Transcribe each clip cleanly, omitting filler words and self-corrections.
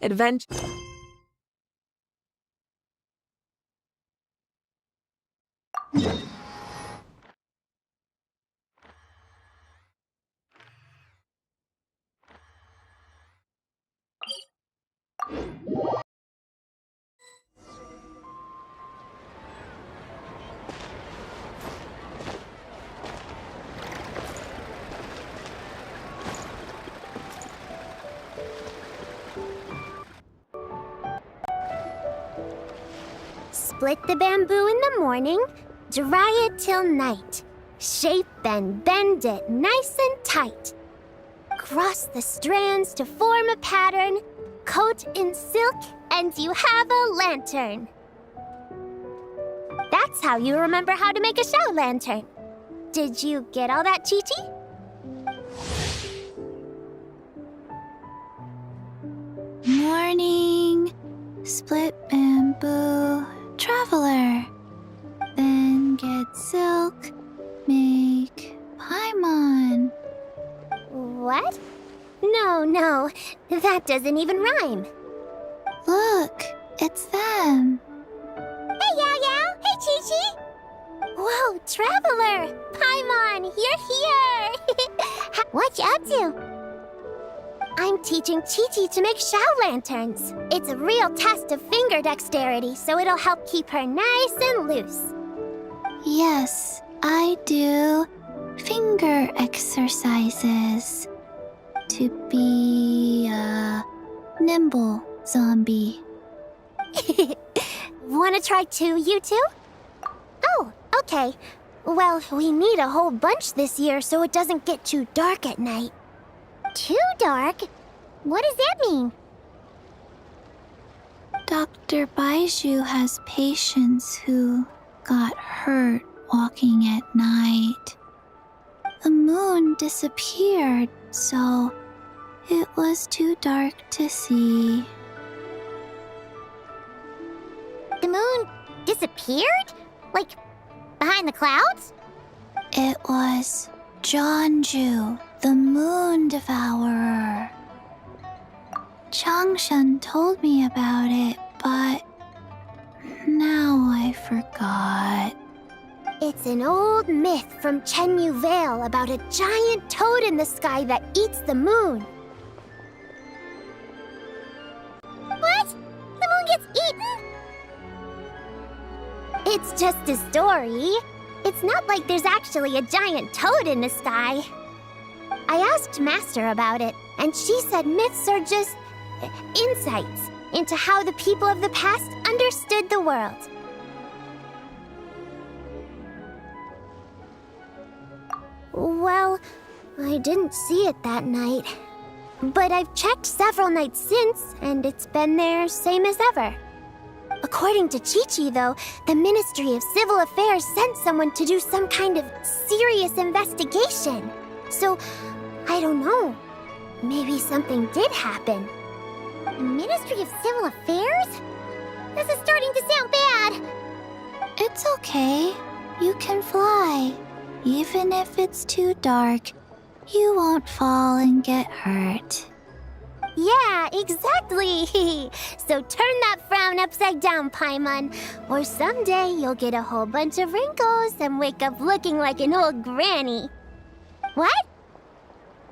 adventure. Split the bamboo in the morning, dry it till night. Shape and bend it nice and tight. Cross the strands to form a pattern, coat in silk, and you have a lantern. That's how you remember how to make a shout lantern. Did you get all that, Chi-Chi? Morning, split bamboo, traveler. Then get silk, make paimon. What? No, that doesn't even rhyme. Look, it's them. Hey, Yao Yao! Hey, Chi-Chi! Whoa, Traveler! Paimon, you're here! What you up to? I'm teaching Chi-Chi to make shout lanterns. It's a real test of finger dexterity, so it'll help keep her nice and loose. Yes, I do finger exercises to be a nimble zombie. Wanna try too, you two? Oh, okay. Well, we need a whole bunch this year so it doesn't get too dark at night. Too dark? What does that mean? Dr. Baiju has patients who got hurt walking at night. The moon disappeared, so it was too dark to see. The moon disappeared? Like, behind the clouds? It was Jeonju, the moon devourer. Changshan told me about it, but now I forgot. It's an old myth from Chenyu Vale about a giant toad in the sky that eats the moon. What? The moon gets eaten? It's just a story. It's not like there's actually a giant toad in the sky. I asked Master about it, and she said myths are just insights into how the people of the past understood the world. Well, I didn't see it that night. But I've checked several nights since, and it's been there same as ever. According to Chi-Chi, though, the Ministry of Civil Affairs sent someone to do some kind of serious investigation. So, I don't know. Maybe something did happen. Ministry of Civil Affairs? This is starting to sound bad. It's okay. You can fly. Even if it's too dark, you won't fall and get hurt. Yeah, exactly. So turn that frown upside down, Paimon. Or someday you'll get a whole bunch of wrinkles and wake up looking like an old granny. What?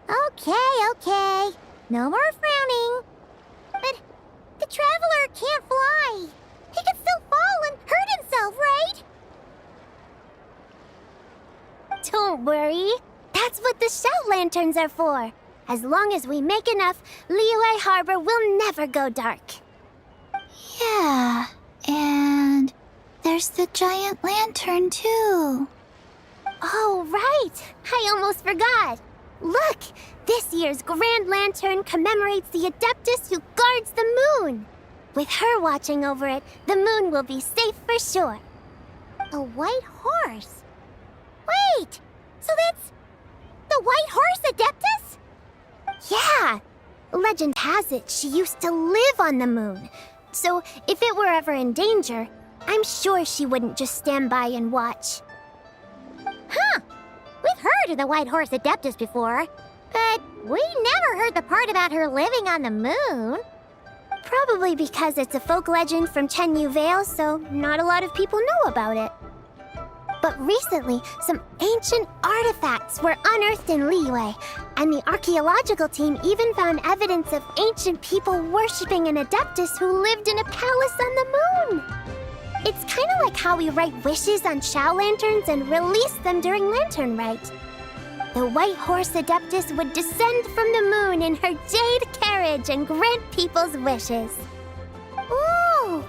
Okay. No more frowning. But the Traveler can't fly. He could still fall and hurt himself, right? Don't worry. That's what the shout lanterns are for. As long as we make enough, Liyue Harbor will never go dark. Yeah, and there's the giant lantern too. Oh, right! I almost forgot. Look! This year's Grand Lantern commemorates the Adeptus who guards the moon. With her watching over it, the moon will be safe for sure. A white horse? Wait! So that's the White Horse Adeptus? Yeah! Legend has it she used to live on the moon. So if it were ever in danger, I'm sure she wouldn't just stand by and watch. Huh! We've heard of the White Horse Adeptus before, but we never heard the part about her living on the moon. Probably because it's a folk legend from Chenyu Vale, so not a lot of people know about it. But recently, some ancient artifacts were unearthed in Liyue, and the archaeological team even found evidence of ancient people worshipping an adeptus who lived in a palace on the moon. It's kind of like how we write wishes on Shao lanterns and release them during Lantern Rite. The White Horse Adeptus would descend from the moon in her jade carriage and grant people's wishes. Ooh!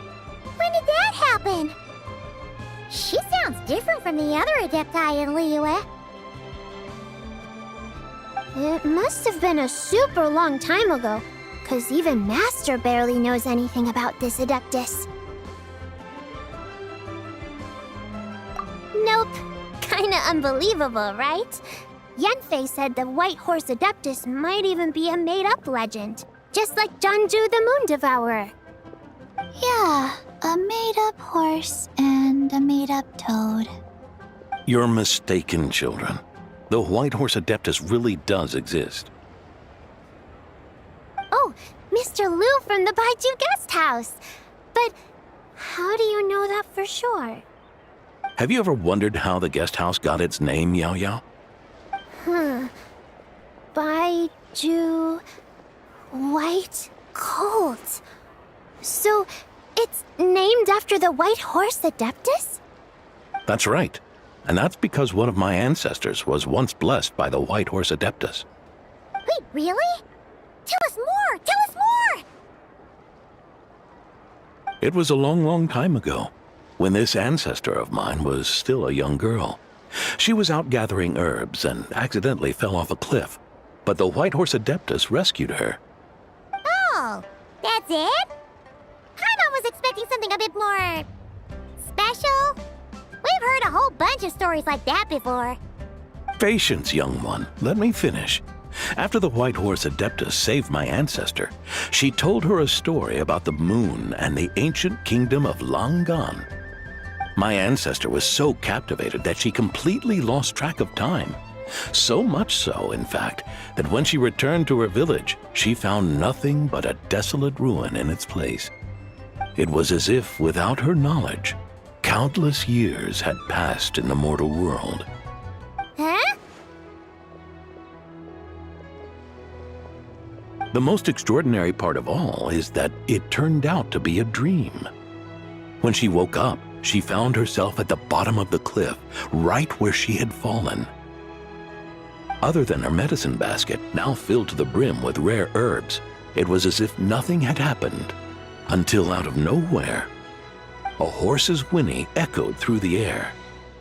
When did that happen? She sounds different from the other Adepti in Liyue. It must have been a super long time ago, because even Master barely knows anything about this Adeptus. Nope. Kinda unbelievable, right? Yanfei said the White Horse Adeptus might even be a made-up legend, just like Janju the Moon Devourer. Yeah, a made-up horse and a made-up toad. You're mistaken, children. The White Horse Adeptus really does exist. Oh, Mr. Liu from the Baiju Guest House. But how do you know that for sure? Have you ever wondered how the guest house got its name, Yao Yao? Baiju... White Colt. So, it's named after the White Horse Adeptus? That's right. And that's because one of my ancestors was once blessed by the White Horse Adeptus. Wait, really? Tell us more! Tell us more! It was a long, long time ago, when this ancestor of mine was still a young girl. She was out gathering herbs and accidentally fell off a cliff, but the White Horse Adeptus rescued her. Oh, that's it? I was expecting something a bit more... special? We've heard a whole bunch of stories like that before. Patience, young one. Let me finish. After the White Horse Adeptus saved my ancestor, she told her a story about the moon and the ancient kingdom of Langan. My ancestor was so captivated that she completely lost track of time. So much so, in fact, that when she returned to her village, she found nothing but a desolate ruin in its place. It was as if, without her knowledge, countless years had passed in the mortal world. Huh? The most extraordinary part of all is that it turned out to be a dream. When she woke up, she found herself at the bottom of the cliff, right where she had fallen. Other than her medicine basket, now filled to the brim with rare herbs, it was as if nothing had happened, until out of nowhere, a horse's whinny echoed through the air,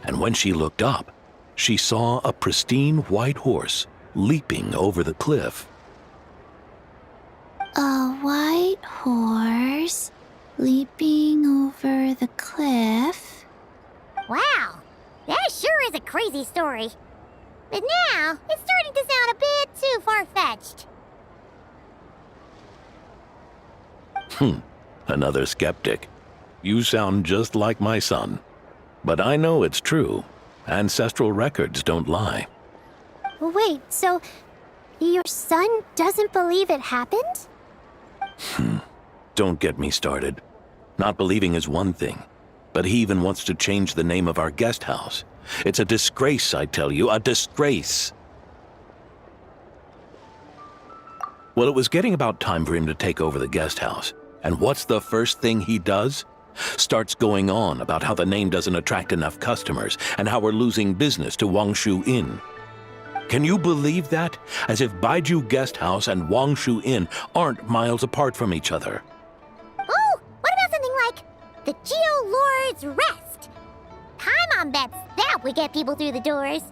and when she looked up, she saw a pristine white horse leaping over the cliff. A white horse leaping over the cliff? Wow, that sure is a crazy story. But now, it's starting to sound a bit too far-fetched. Another skeptic. You sound just like my son. But I know it's true. Ancestral records don't lie. Wait, so your son doesn't believe it happened? Don't get me started. Not believing is one thing, but he even wants to change the name of our guest house. It's a disgrace, I tell you, a disgrace. Well, it was getting about time for him to take over the guest house. And what's the first thing he does? Starts going on about how the name doesn't attract enough customers and how we're losing business to Wangshu Inn. Can you believe that? As if Baiju Guest House and Wangshu Inn aren't miles apart from each other. Oh, what about something like the Geo Lord's Rest? Paimon bets that would get people through the doors.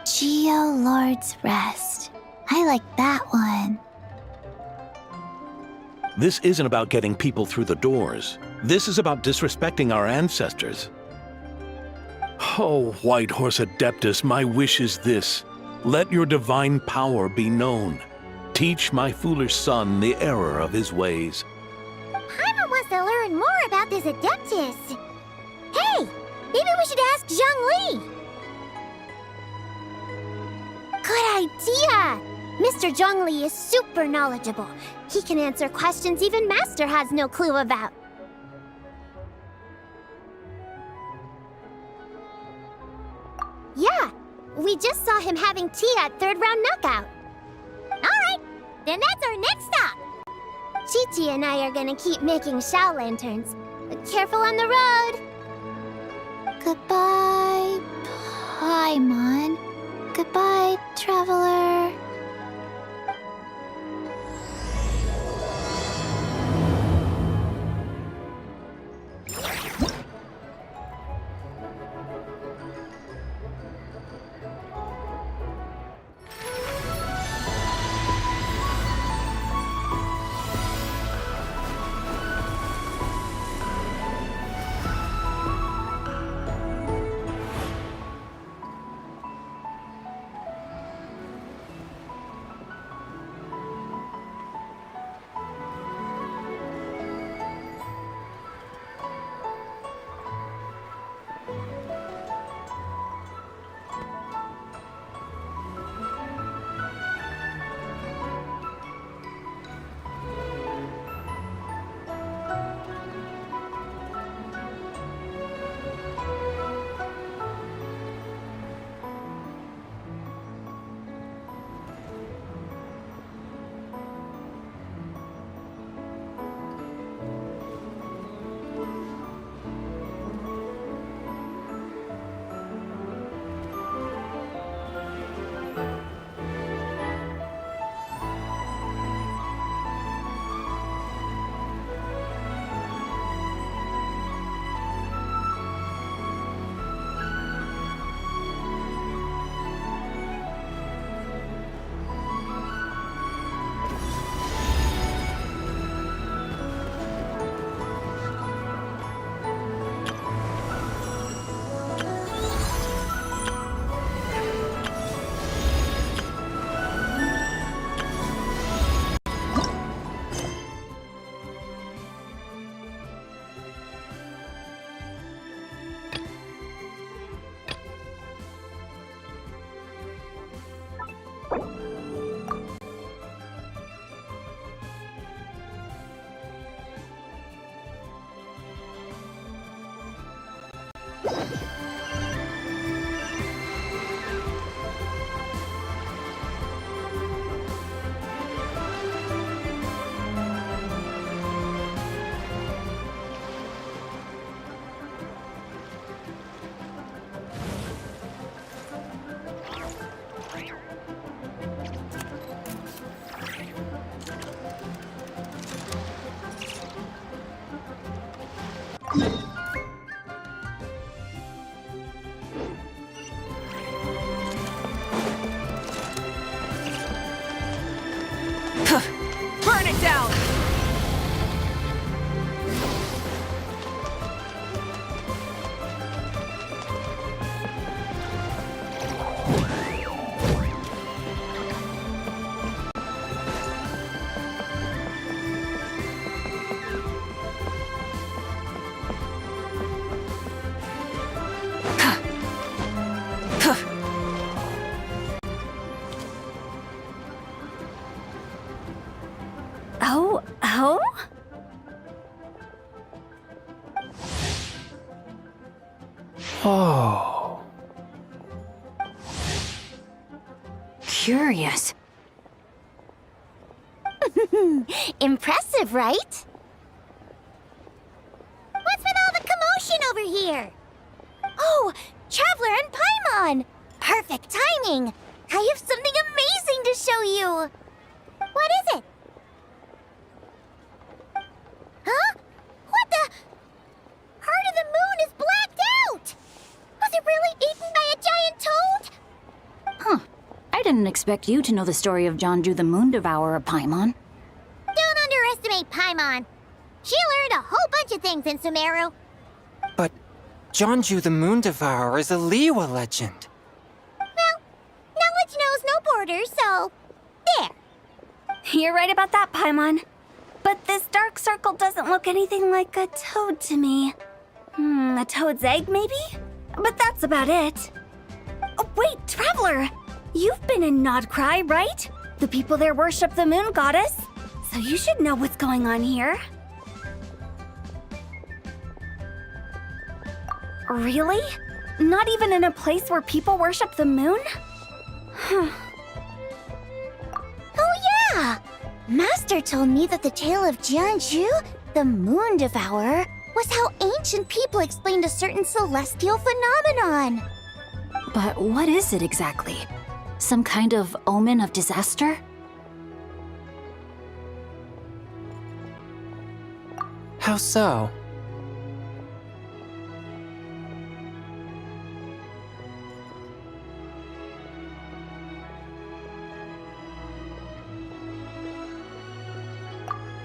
Geo Lord's Rest. I like that one. This isn't about getting people through the doors. This is about disrespecting our ancestors. Oh, White Horse Adeptus, my wish is this. Let your divine power be known. Teach my foolish son the error of his ways. Paimon wants to learn more about this Adeptus. Hey, maybe we should ask Zhang Li. Good idea. Mr. Zhongli is super knowledgeable. He can answer questions even Master has no clue about. Yeah, we just saw him having tea at third round knockout. Alright, then that's our next stop. Chi-Chi and I are gonna keep making Shao lanterns. Careful on the road. Goodbye, Paimon. Goodbye, traveler. Burn it down! Oh? Oh. Curious. Impressive, right? What's with all the commotion over here? Oh, Traveler and Paimon! Perfect timing! I have something amazing to show you! What is it? Huh? What the? Heart of the Moon is blacked out! Was it really eaten by a giant toad? Huh. I didn't expect you to know the story of Jonju the Moon Devourer, Paimon. Don't underestimate Paimon. She learned a whole bunch of things in Sumeru. But Jonju the Moon Devourer is a Liyue legend. Well, knowledge knows no borders, so there. You're right about that, Paimon. But this dark circle doesn't look anything like a toad to me. A toad's egg, maybe? But that's about it. Oh, wait, Traveler! You've been in Nodcry, right? The people there worship the moon goddess, so you should know what's going on here. Really? Not even in a place where people worship the moon? Oh yeah! Master told me that the tale of Jianzhu, the moon devourer, was how ancient people explained a certain celestial phenomenon. But what is it exactly? Some kind of omen of disaster? How so?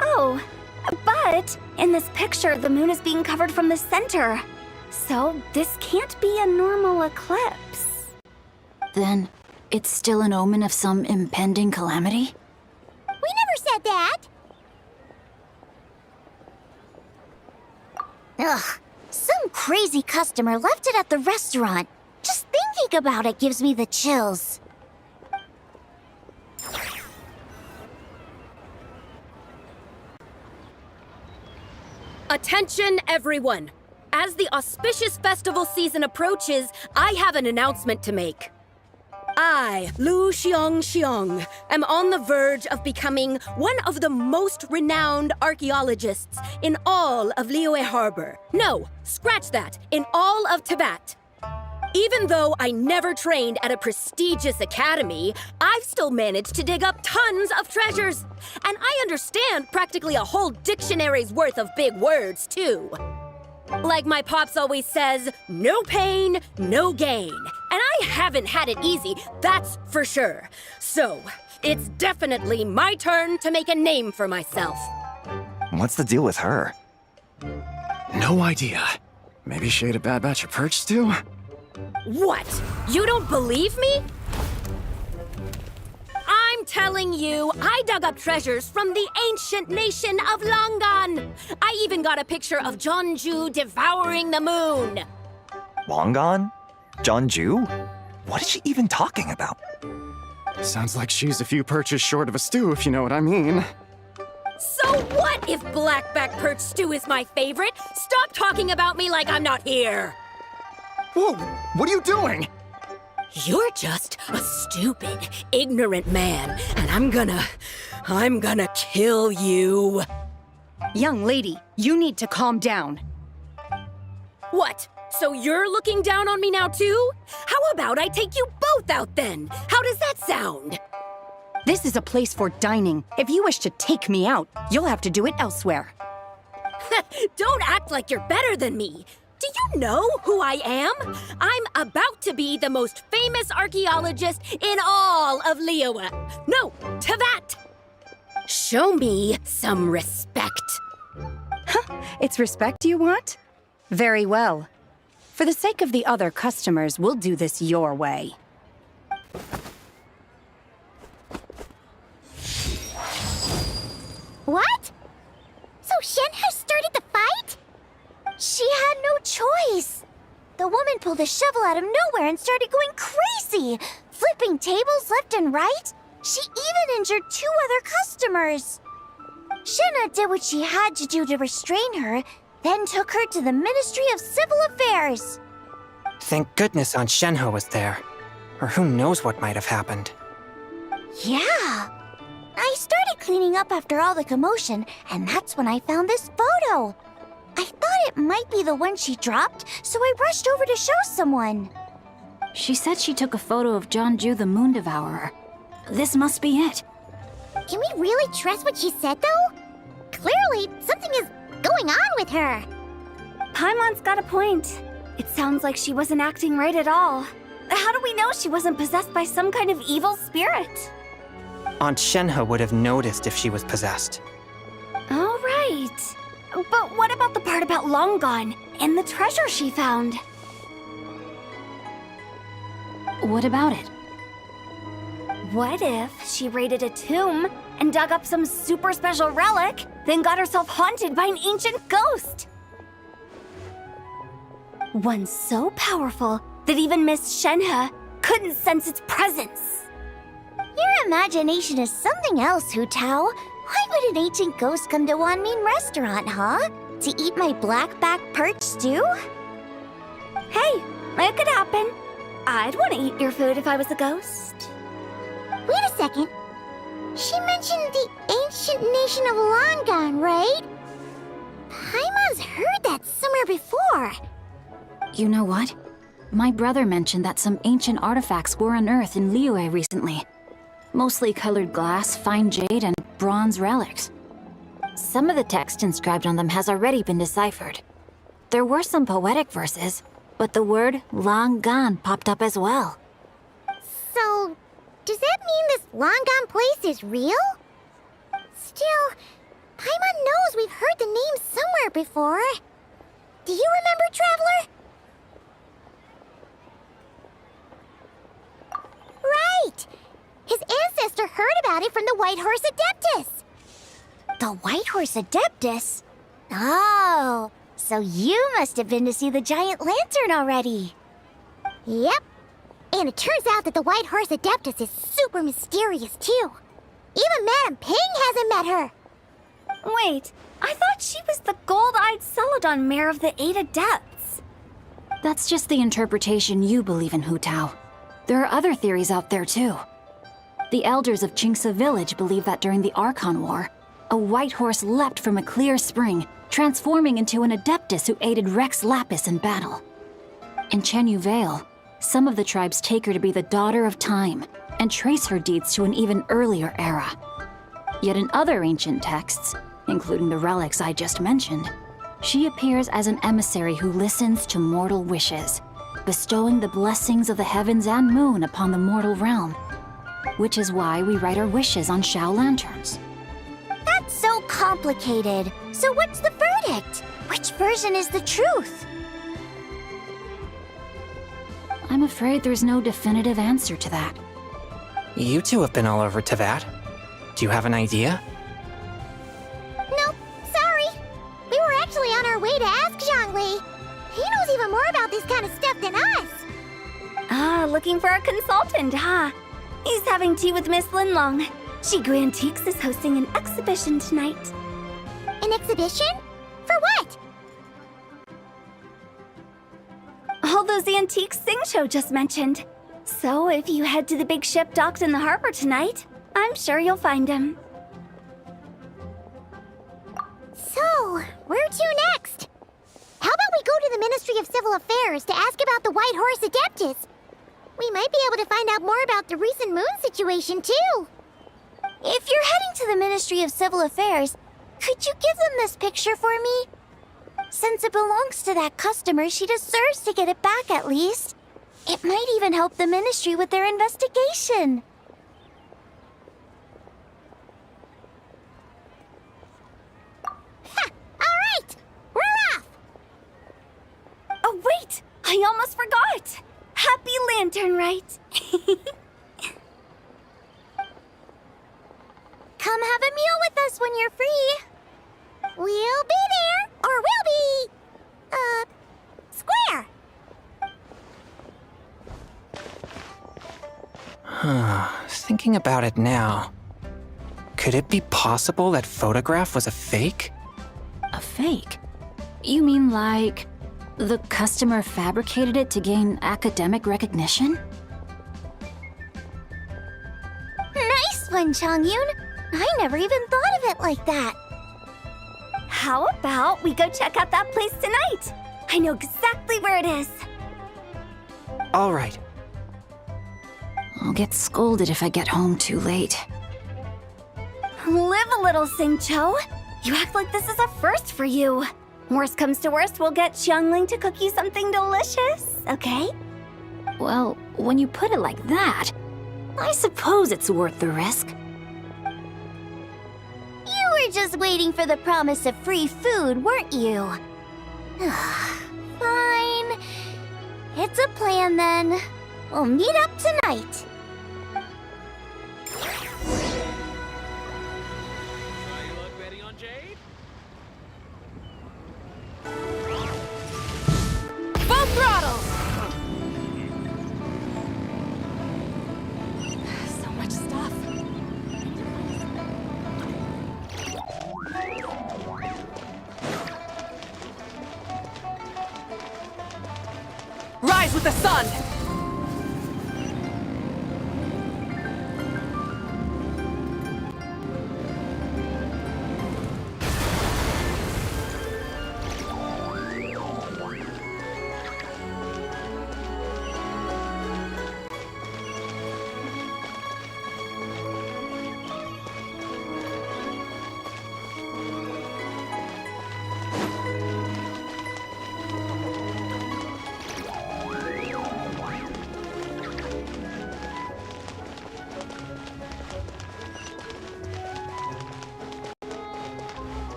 Oh, but in this picture, the moon is being covered from the center. So this can't be a normal eclipse. Then, it's still an omen of some impending calamity? We never said that! Ugh, some crazy customer left it at the restaurant. Just thinking about it gives me the chills. Attention, everyone! As the auspicious festival season approaches, I have an announcement to make. I, Lu Xiong, am on the verge of becoming one of the most renowned archaeologists in all of Liyue Harbor. No, scratch that, in all of Tibet. Even though I never trained at a prestigious academy, I've still managed to dig up tons of treasures. And I understand practically a whole dictionary's worth of big words, too. Like my pops always says, no pain, no gain. And I haven't had it easy, that's for sure. So, it's definitely my turn to make a name for myself. What's the deal with her? No idea. Maybe she ate a bad batch of perch stew? What? You don't believe me? I'm telling you, I dug up treasures from the ancient nation of Longan. I even got a picture of Jeonju devouring the moon. Longan? Jeonju? What is she even talking about? Sounds like she's a few perches short of a stew, if you know what I mean. So what if blackback perch stew is my favorite? Stop talking about me like I'm not here. Whoa, what are you doing? You're just a stupid, ignorant man, and I'm gonna kill you. Young lady, you need to calm down. What? So you're looking down on me now too? How about I take you both out then? How does that sound? This is a place for dining. If you wish to take me out, you'll have to do it elsewhere. Don't act like you're better than me. Do you know who I am? I'm about to be the most famous archaeologist in all of Liyue. No, Tibet. Show me some respect. It's respect you want? Very well. For the sake of the other customers, we'll do this your way. What? So Shen has started the fight? She had no choice. The woman pulled a shovel out of nowhere and started going crazy, flipping tables left and right. She even injured 2 other customers. Shenna did what she had to do to restrain her, then took her to the Ministry of Civil Affairs. Thank goodness Aunt Shenhe was there. Or who knows what might have happened. Yeah. I started cleaning up after all the commotion, and that's when I found this photo. I thought it might be the one she dropped, so I rushed over to show someone. She said she took a photo of Jeonju the Moon Devourer. This must be it. Can we really trust what she said, though? Clearly, something is going on with her. Paimon's got a point. It sounds like she wasn't acting right at all. How do we know she wasn't possessed by some kind of evil spirit? Aunt Shenhe would have noticed if she was possessed. All right. But what about the part about Long Gone and the treasure she found? What about it? What if she raided a tomb and dug up some super special relic, then got herself haunted by an ancient ghost? One so powerful that even Miss Shenhe couldn't sense its presence. Your imagination is something else, Hu Tao. Why would an ancient ghost come to Wanmin restaurant, huh? To eat my blackback perch stew? Hey, it could happen. I'd want to eat your food if I was a ghost. Wait a second. She mentioned the ancient nation of Longan, right? Paimon's heard that somewhere before. You know what? My brother mentioned that some ancient artifacts were unearthed in Liyue recently. Mostly colored glass, fine jade, and bronze relics. Some of the text inscribed on them has already been deciphered. There were some poetic verses, but the word Longan popped up as well. So, does that mean this Longan place is real? Still, Paimon knows we've heard the name somewhere before. Do you remember, Traveler? Right! His ancestor heard about it from the White Horse Adeptus. The White Horse Adeptus? Oh, so you must have been to see the giant lantern already. Yep. And it turns out that the White Horse Adeptus is super mysterious, too. Even Madame Ping hasn't met her. Wait, I thought she was the gold-eyed Celadon mare of the 8 Adepts. That's just the interpretation you believe in, Hu Tao. There are other theories out there, too. The elders of Qingce village believe that during the Archon War, a white horse leapt from a clear spring, transforming into an Adeptus who aided Rex Lapis in battle. In Chenyu Vale, some of the tribes take her to be the daughter of time, and trace her deeds to an even earlier era. Yet in other ancient texts, including the relics I just mentioned, she appears as an emissary who listens to mortal wishes, bestowing the blessings of the heavens and moon upon the mortal realm. Which is why we write our wishes on Shao lanterns. That's so complicated. So what's the verdict? Which version is the truth? I'm afraid there's no definitive answer to that. You two have been all over Tevat. Do you have an idea? Nope, sorry. We were actually on our way to ask Zhongli. He knows even more about this kind of stuff than us. Ah, looking for a consultant, huh? He's having tea with Miss Linlong. Shigu Antiques is hosting an exhibition tonight. An exhibition? For what? All those antiques Sing just mentioned. So if you head to the big ship docked in the harbor tonight, I'm sure you'll find him. So, where to next? How about we go to the Ministry of Civil Affairs to ask about the White Horse Adeptus? We might be able to find out more about the recent moon situation, too. If you're heading to the Ministry of Civil Affairs, could you give them this picture for me? Since it belongs to that customer, she deserves to get it back at least. It might even help the Ministry with their investigation. Ha! All right! We're off! Oh, wait! I almost forgot! Happy Lantern Rite! Come have a meal with us when you're free. We'll be there, or we'll be... square. Thinking about it now, could it be possible that photograph was a fake? A fake? You mean like the customer fabricated it to gain academic recognition? Nice one, Changyun. I never even thought of it like that. How about we go check out that place tonight? I know exactly where it is. All right. I'll get scolded if I get home too late. Live a little, Sing-Cho. You act like this is a first for you. Worst comes to worst, we'll get Xiangling to cook you something delicious, okay? Well, when you put it like that, I suppose it's worth the risk. You were just waiting for the promise of free food, weren't you? Fine. It's a plan then. We'll meet up tonight. Full throttle! So much stuff. the sun!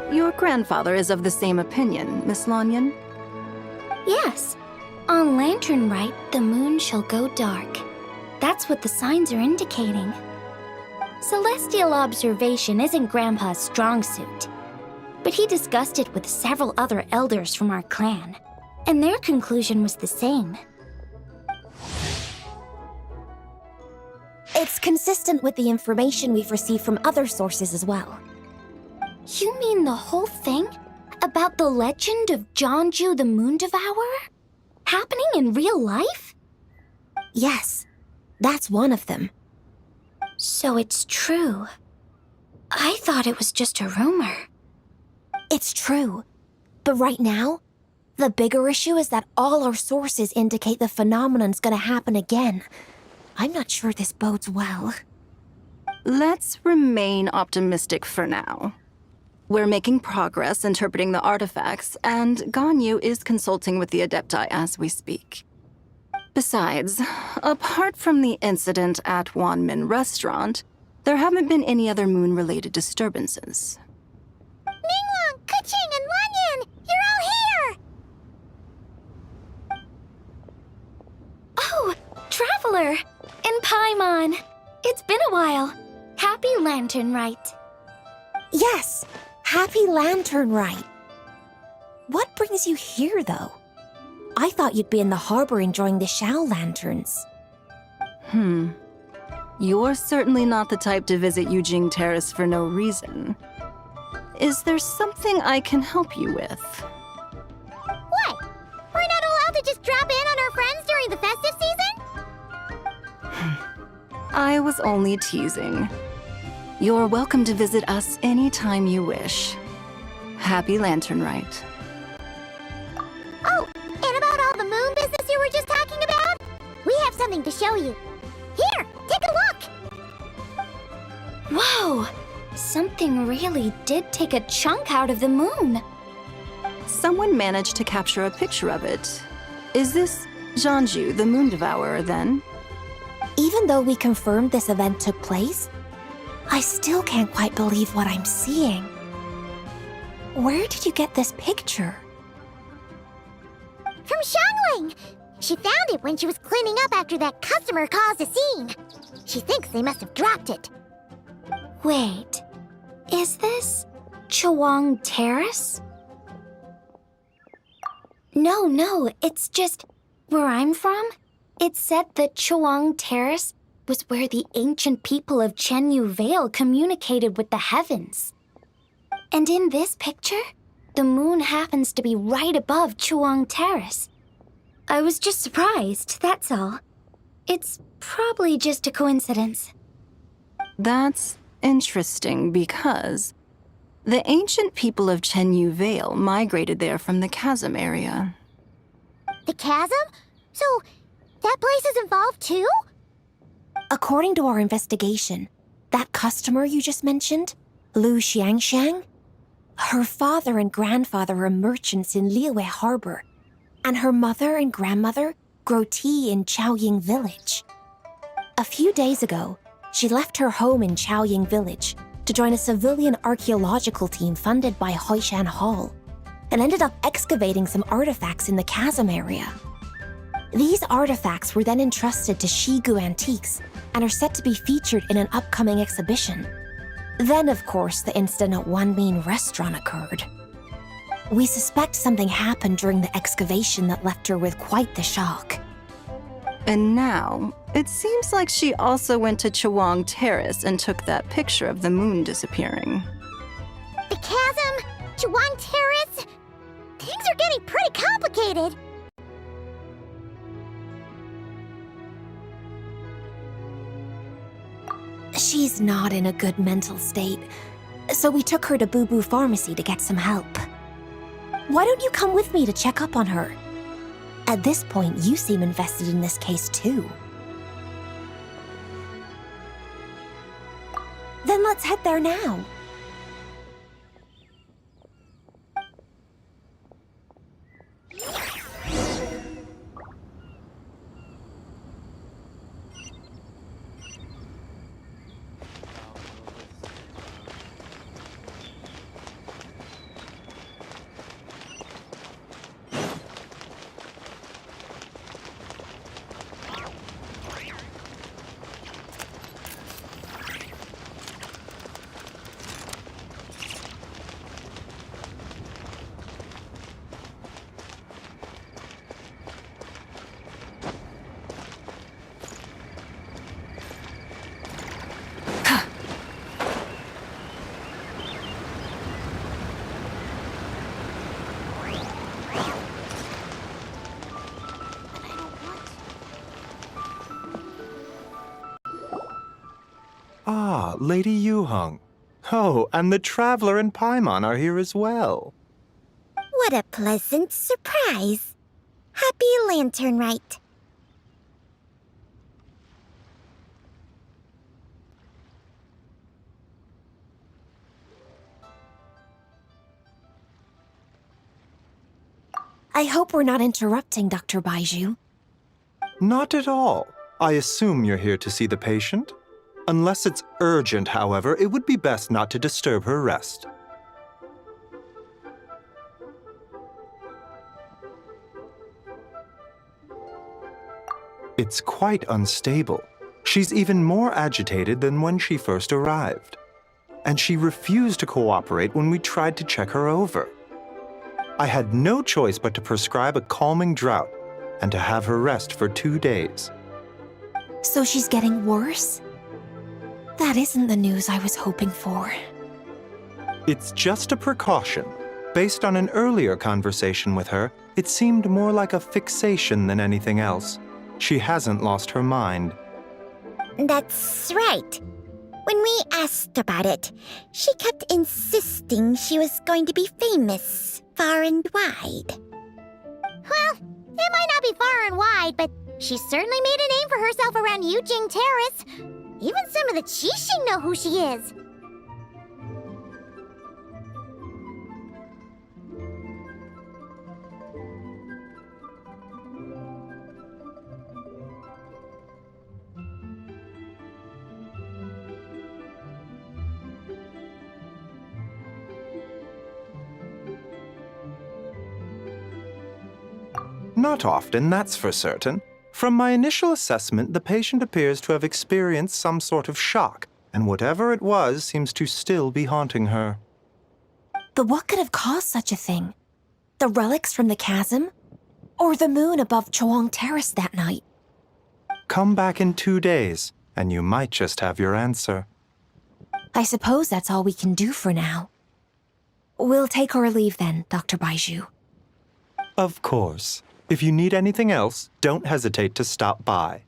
Your grandfather is of the same opinion, Miss Lanyan. Yes. On Lantern Rite, the moon shall go dark. That's what the signs are indicating. Celestial observation isn't Grandpa's strong suit, but he discussed it with several other elders from our clan, and their conclusion was the same. It's consistent with the information we've received from other sources as well. You mean the whole thing? About the legend of Jeonju the Moon Devourer? Happening in real life? Yes, that's one of them. So it's true. I thought it was just a rumor. It's true. But right now, the bigger issue is that all our sources indicate the phenomenon's gonna happen again. I'm not sure this bodes well. Let's remain optimistic for now. We're making progress interpreting the artifacts, and Ganyu is consulting with the Adepti as we speak. Besides, apart from the incident at Wanmin Restaurant, there haven't been any other moon-related disturbances. Ningguang, Keqing, and Lanyan! You're all here! Oh, Traveler! And Paimon! It's been a while. Happy Lantern Rite. Yes, happy Lantern Rite. What brings you here, though? I thought you'd be in the harbor enjoying the Shao lanterns. You're certainly not the type to visit Yujing Terrace for no reason. Is there something I can help you with? What? We're not allowed to just drop in on our friends during the festive season? I was only teasing. You're welcome to visit us anytime you wish. Happy Lantern Rite. Oh, and about all the moon business you were just talking about? We have something to show you. Here, take a look! Whoa! Something really did take a chunk out of the moon. Someone managed to capture a picture of it. Is this Jeonju, the Moon Devourer, then? Even though we confirmed this event took place, I still can't quite believe what I'm seeing. Where did you get this picture? From Xiangling! She found it when she was cleaning up after that customer caused a scene. She thinks they must have dropped it. Wait, is this Chawang Terrace? No, it's just where I'm from. It said that Chawang Terrace was where the ancient people of Chenyu Vale communicated with the heavens. And in this picture, the moon happens to be right above Chawang Terrace. I was just surprised, that's all. It's probably just a coincidence. That's interesting because the ancient people of Chenyu Vale migrated there from the chasm area. The chasm? So, that place is involved too? According to our investigation, that customer you just mentioned, Lu Xiangxiang, her father and grandfather are merchants in Liyue Harbor, and her mother and grandmother grow tea in Chaoying Village. A few days ago, she left her home in Chaoying Village to join a civilian archaeological team funded by Hoishan Hall, and ended up excavating some artifacts in the chasm area. These artifacts were then entrusted to Shigu Antiques and are set to be featured in an upcoming exhibition. Then, of course, the incident at Wanmin Restaurant occurred. We suspect something happened during the excavation that left her with quite the shock. And now, it seems like she also went to Chawang Terrace and took that picture of the moon disappearing. The chasm? Chawang Terrace? Things are getting pretty complicated. She's not in a good mental state, so we took her to Boo Boo Pharmacy to get some help. Why don't you come with me to check up on her? At this point, you seem invested in this case too. Then let's head there now. Ah, Lady Yu-hung. Oh, and the Traveler and Paimon are here as well. What a pleasant surprise. Happy Lantern Rite. I hope we're not interrupting, Dr. Baiju. Not at all. I assume you're here to see the patient? Unless it's urgent, however, it would be best not to disturb her rest. It's quite unstable. She's even more agitated than when she first arrived. And she refused to cooperate when we tried to check her over. I had no choice but to prescribe a calming draught and to have her rest for 2 days. So she's getting worse? That isn't the news I was hoping for. It's just a precaution. Based on an earlier conversation with her, it seemed more like a fixation than anything else. She hasn't lost her mind. That's right. When we asked about it, she kept insisting she was going to be famous, far and wide. Well, it might not be far and wide, but she certainly made a name for herself around Yujing Terrace. Even some of the Qixing know who she is. Not often, that's for certain. From my initial assessment, the patient appears to have experienced some sort of shock, and whatever it was seems to still be haunting her. But what could have caused such a thing? The relics from the chasm? Or the moon above Chawang Terrace that night? Come back in 2 days, and you might just have your answer. I suppose that's all we can do for now. We'll take our leave then, Dr. Baiju. Of course. If you need anything else, don't hesitate to stop by.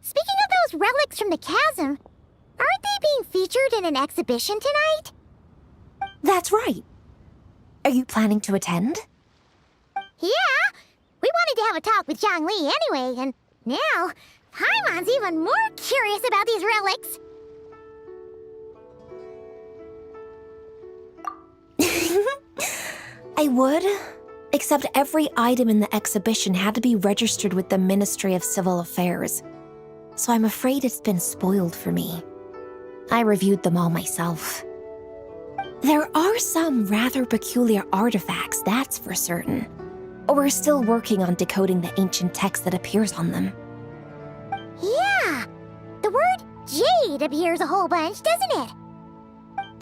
Speaking of those relics from the chasm, aren't they being featured in an exhibition tonight? That's right. Are you planning to attend? Yeah! We wanted to have a talk with Zhang Li anyway, and now Paimon's even more curious about these relics. I would, except every item in the exhibition had to be registered with the Ministry of Civil Affairs. So I'm afraid it's been spoiled for me. I reviewed them all myself. There are some rather peculiar artifacts, that's for certain. We're still working on decoding the ancient text that appears on them. Yeah! The word jade appears a whole bunch, doesn't it?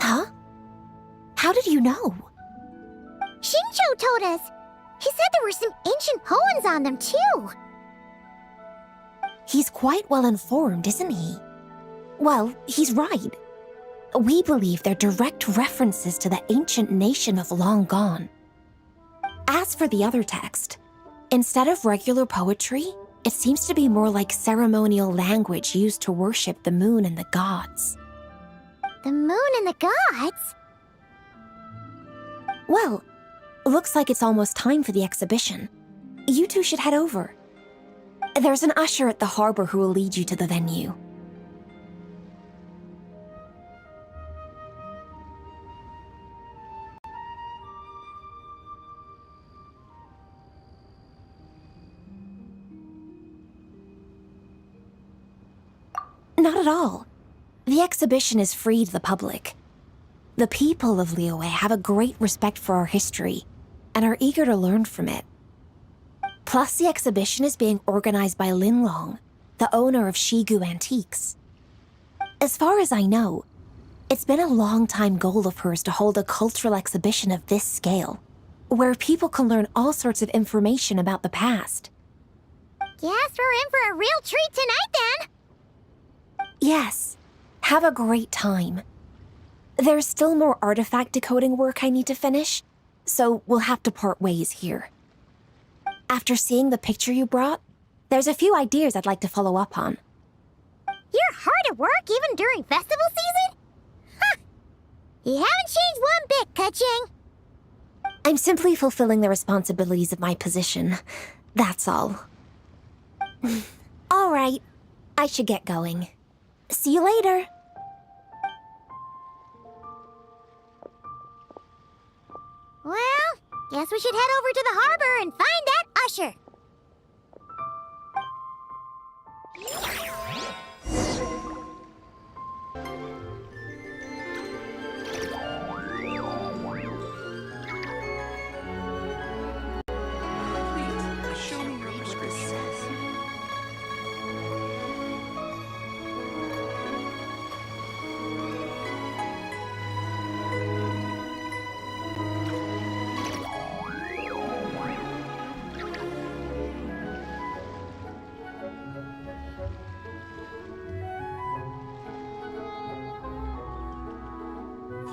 Huh? How did you know? Xingqiu told us. He said there were some ancient poems on them, too. He's quite well informed, isn't he? Well, he's right. We believe they're direct references to the ancient nation of long gone. As for the other text, instead of regular poetry, it seems to be more like ceremonial language used to worship the moon and the gods. The moon and the gods? Well, looks like it's almost time for the exhibition. You two should head over. There's an usher at the harbor who will lead you to the venue. Not at all. The exhibition is free to the public. The people of Liyue have a great respect for our history and are eager to learn from it. Plus, the exhibition is being organized by Linlong, the owner of Shigu Antiques. As far as I know, it's been a long-time goal of hers to hold a cultural exhibition of this scale, where people can learn all sorts of information about the past. Guess we're in for a real treat tonight, then. Yes, have a great time. There's still more artifact decoding work I need to finish, so we'll have to part ways here. After seeing the picture you brought, there's a few ideas I'd like to follow up on. You're hard at work even during festival season? Huh! You haven't changed one bit, Ka-Ching. I'm simply fulfilling the responsibilities of my position. That's all. All right, I should get going. See you later. Well, guess we should head over to the harbor and find that usher. Show me your prescription.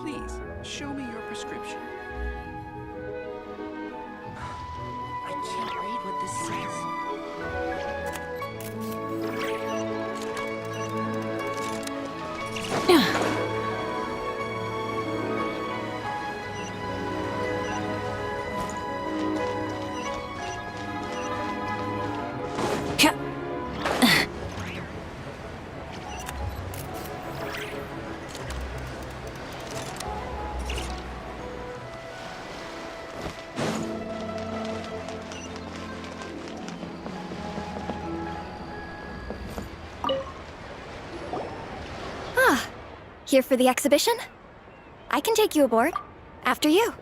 Please, show me your prescription. I can't read what this says. Here for the exhibition? I can take you aboard. After you.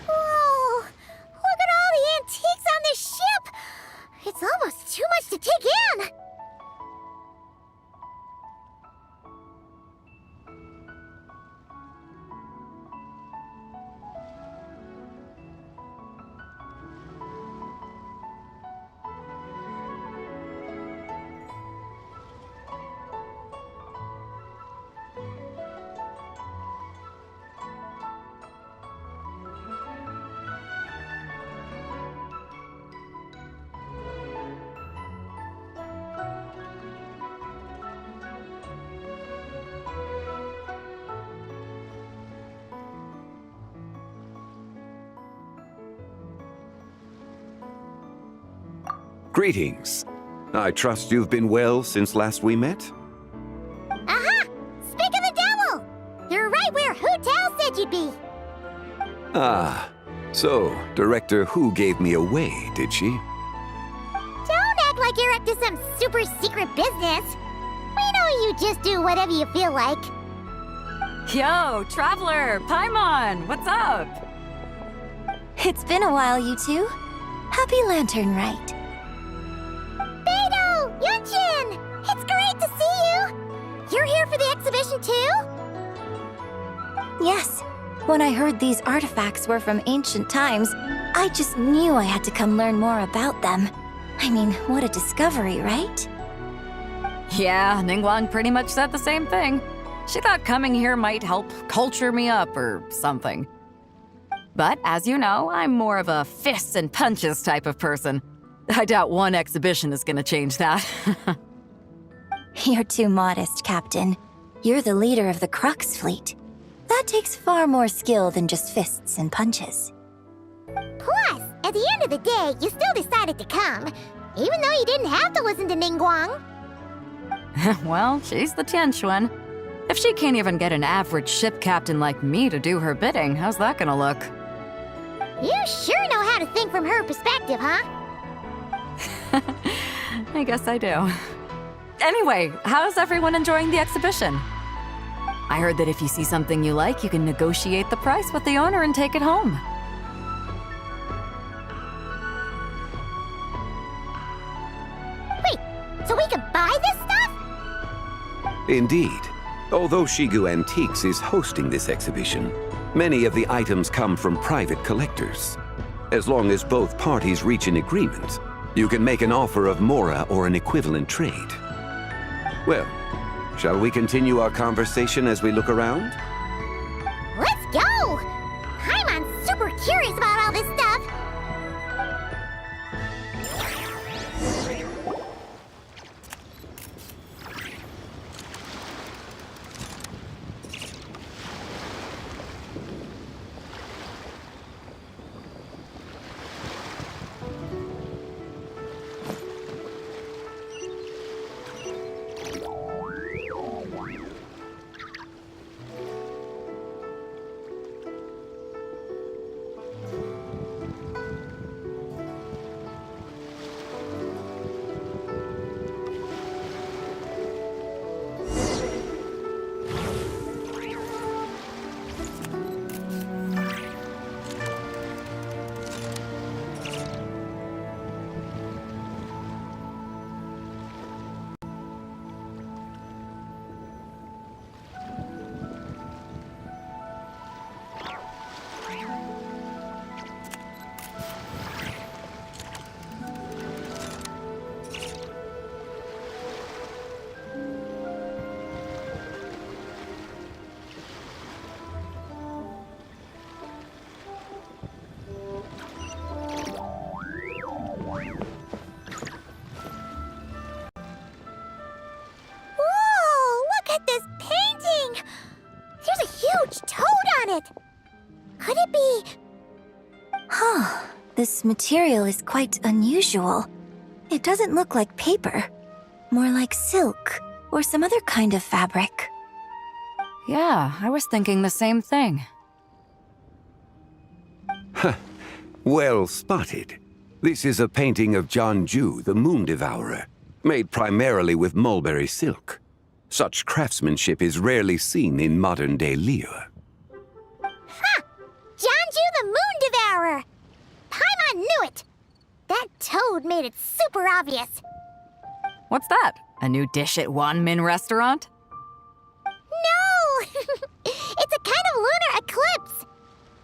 Whoa! Look at all the antiques on this ship! It's almost too much to take in! Greetings. I trust you've been well since last we met? Aha! Speak of the devil! You're right where Hu Tao said you'd be. Ah, so Director Hu gave me away, did she? Don't act like you're up to some super secret business. We know you just do whatever you feel like. Yo, Traveler, Paimon, what's up? It's been a while, you two. Happy Lantern Rite. Beidou! Yunchin! It's great to see you! You're here for the exhibition too? Yes. When I heard these artifacts were from ancient times, I just knew I had to come learn more about them. I mean, what a discovery, right? Yeah, Ningguang pretty much said the same thing. She thought coming here might help culture me up or something. But as you know, I'm more of a fists and punches type of person. I doubt one exhibition is gonna change that. You're too modest, Captain. You're the leader of the Crux fleet. That takes far more skill than just fists and punches. Plus, at the end of the day, you still decided to come, even though you didn't have to listen to Ningguang. Well, she's the Tianquan. If she can't even get an average ship captain like me to do her bidding, how's that gonna look? You sure know how to think from her perspective, huh? I guess I do. Anyway, how's everyone enjoying the exhibition? I heard that if you see something you like, you can negotiate the price with the owner and take it home. Wait, so we can buy this stuff? Indeed. Although Shigu Antiques is hosting this exhibition, many of the items come from private collectors. As long as both parties reach an agreement, you can make an offer of mora or an equivalent trade. Well, shall we continue our conversation as we look around? Let's go! I'm super curious about all this stuff. Could it be... Huh. This material is quite unusual. It doesn't look like paper. More like silk, or some other kind of fabric. Yeah, I was thinking the same thing. Well spotted. This is a painting of Jianju, the Moon Devourer, made primarily with mulberry silk. Such craftsmanship is rarely seen in modern-day Liyue. Ha! Jianju the Moon Devourer! Paimon knew it! That toad made it super obvious. What's that? A new dish at Wanmin restaurant? No! It's a kind of lunar eclipse.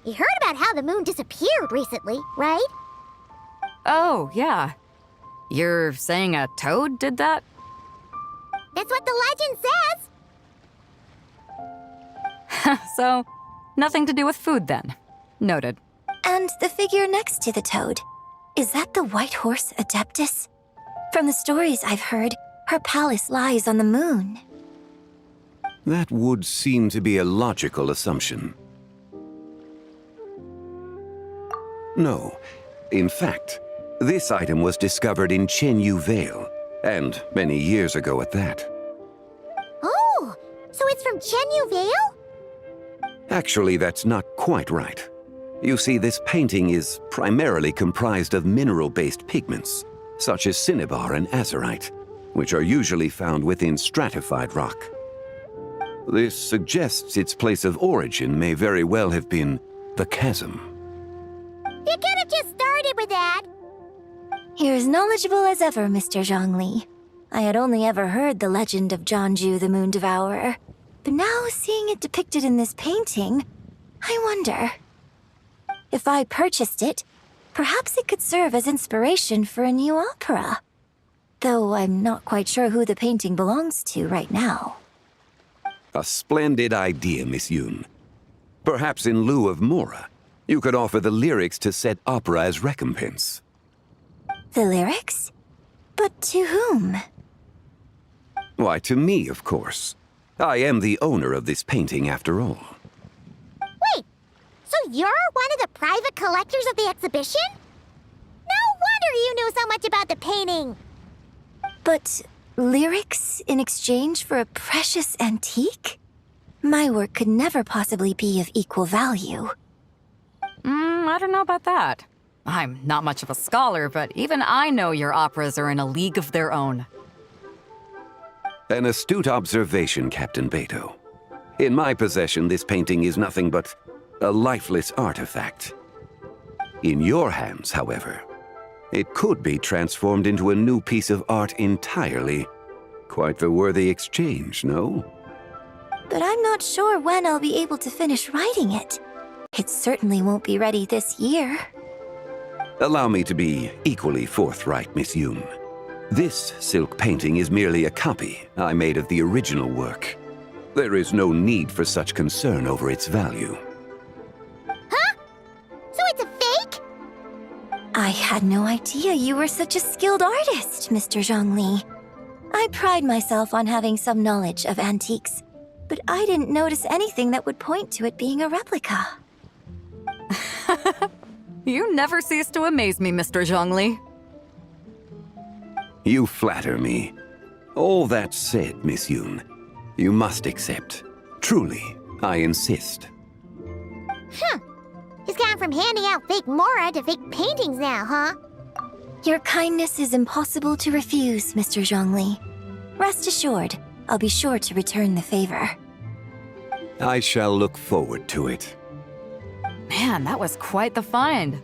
You heard about how the moon disappeared recently, right? Oh, yeah. You're saying a toad did that? That's what the legend says. So, nothing to do with food then. Noted. And the figure next to the toad. Is that the White Horse Adeptus? From the stories I've heard, her palace lies on the moon. That would seem to be a logical assumption. No. In fact, this item was discovered in Chenyu Vale, and many years ago at that. Oh, so it's from Chenyu Vale? Actually, that's not quite right. You see, this painting is primarily comprised of mineral-based pigments, such as cinnabar and azurite, which are usually found within stratified rock. This suggests its place of origin may very well have been the chasm. You could have just started with that. You're as knowledgeable as ever, Mr. Zhongli. I had only ever heard the legend of Jianzhu the Moon Devourer, but now seeing it depicted in this painting, I wonder. If I purchased it, perhaps it could serve as inspiration for a new opera. Though I'm not quite sure who the painting belongs to right now. A splendid idea, Miss Yoon. Perhaps in lieu of Mora, you could offer the lyrics to said opera as recompense. The lyrics? But to whom? Why, to me, of course. I am the owner of this painting, after all. Wait, so you're one of the private collectors of the exhibition? No wonder you knew so much about the painting. But lyrics in exchange for a precious antique? My work could never possibly be of equal value. I don't know about that. I'm not much of a scholar, but even I know your operas are in a league of their own. An astute observation, Captain Beto. In my possession, this painting is nothing but a lifeless artifact. In your hands, however, it could be transformed into a new piece of art entirely. Quite the worthy exchange, no? But I'm not sure when I'll be able to finish writing it. It certainly won't be ready this year. Allow me to be equally forthright, Miss Yoon. This silk painting is merely a copy I made of the original work. There is no need for such concern over its value. Huh? So it's a fake? I had no idea you were such a skilled artist, Mr. Zhongli. I pride myself on having some knowledge of antiques, but I didn't notice anything that would point to it being a replica. You never cease to amaze me, Mr. Zhongli. You flatter me. All that said, Miss Yoon, you must accept. Truly, I insist. Huh. He's gone from handing out fake Mora to fake paintings now, huh? Your kindness is impossible to refuse, Mr. Zhongli. Rest assured, I'll be sure to return the favor. I shall look forward to it. Man, that was quite the find.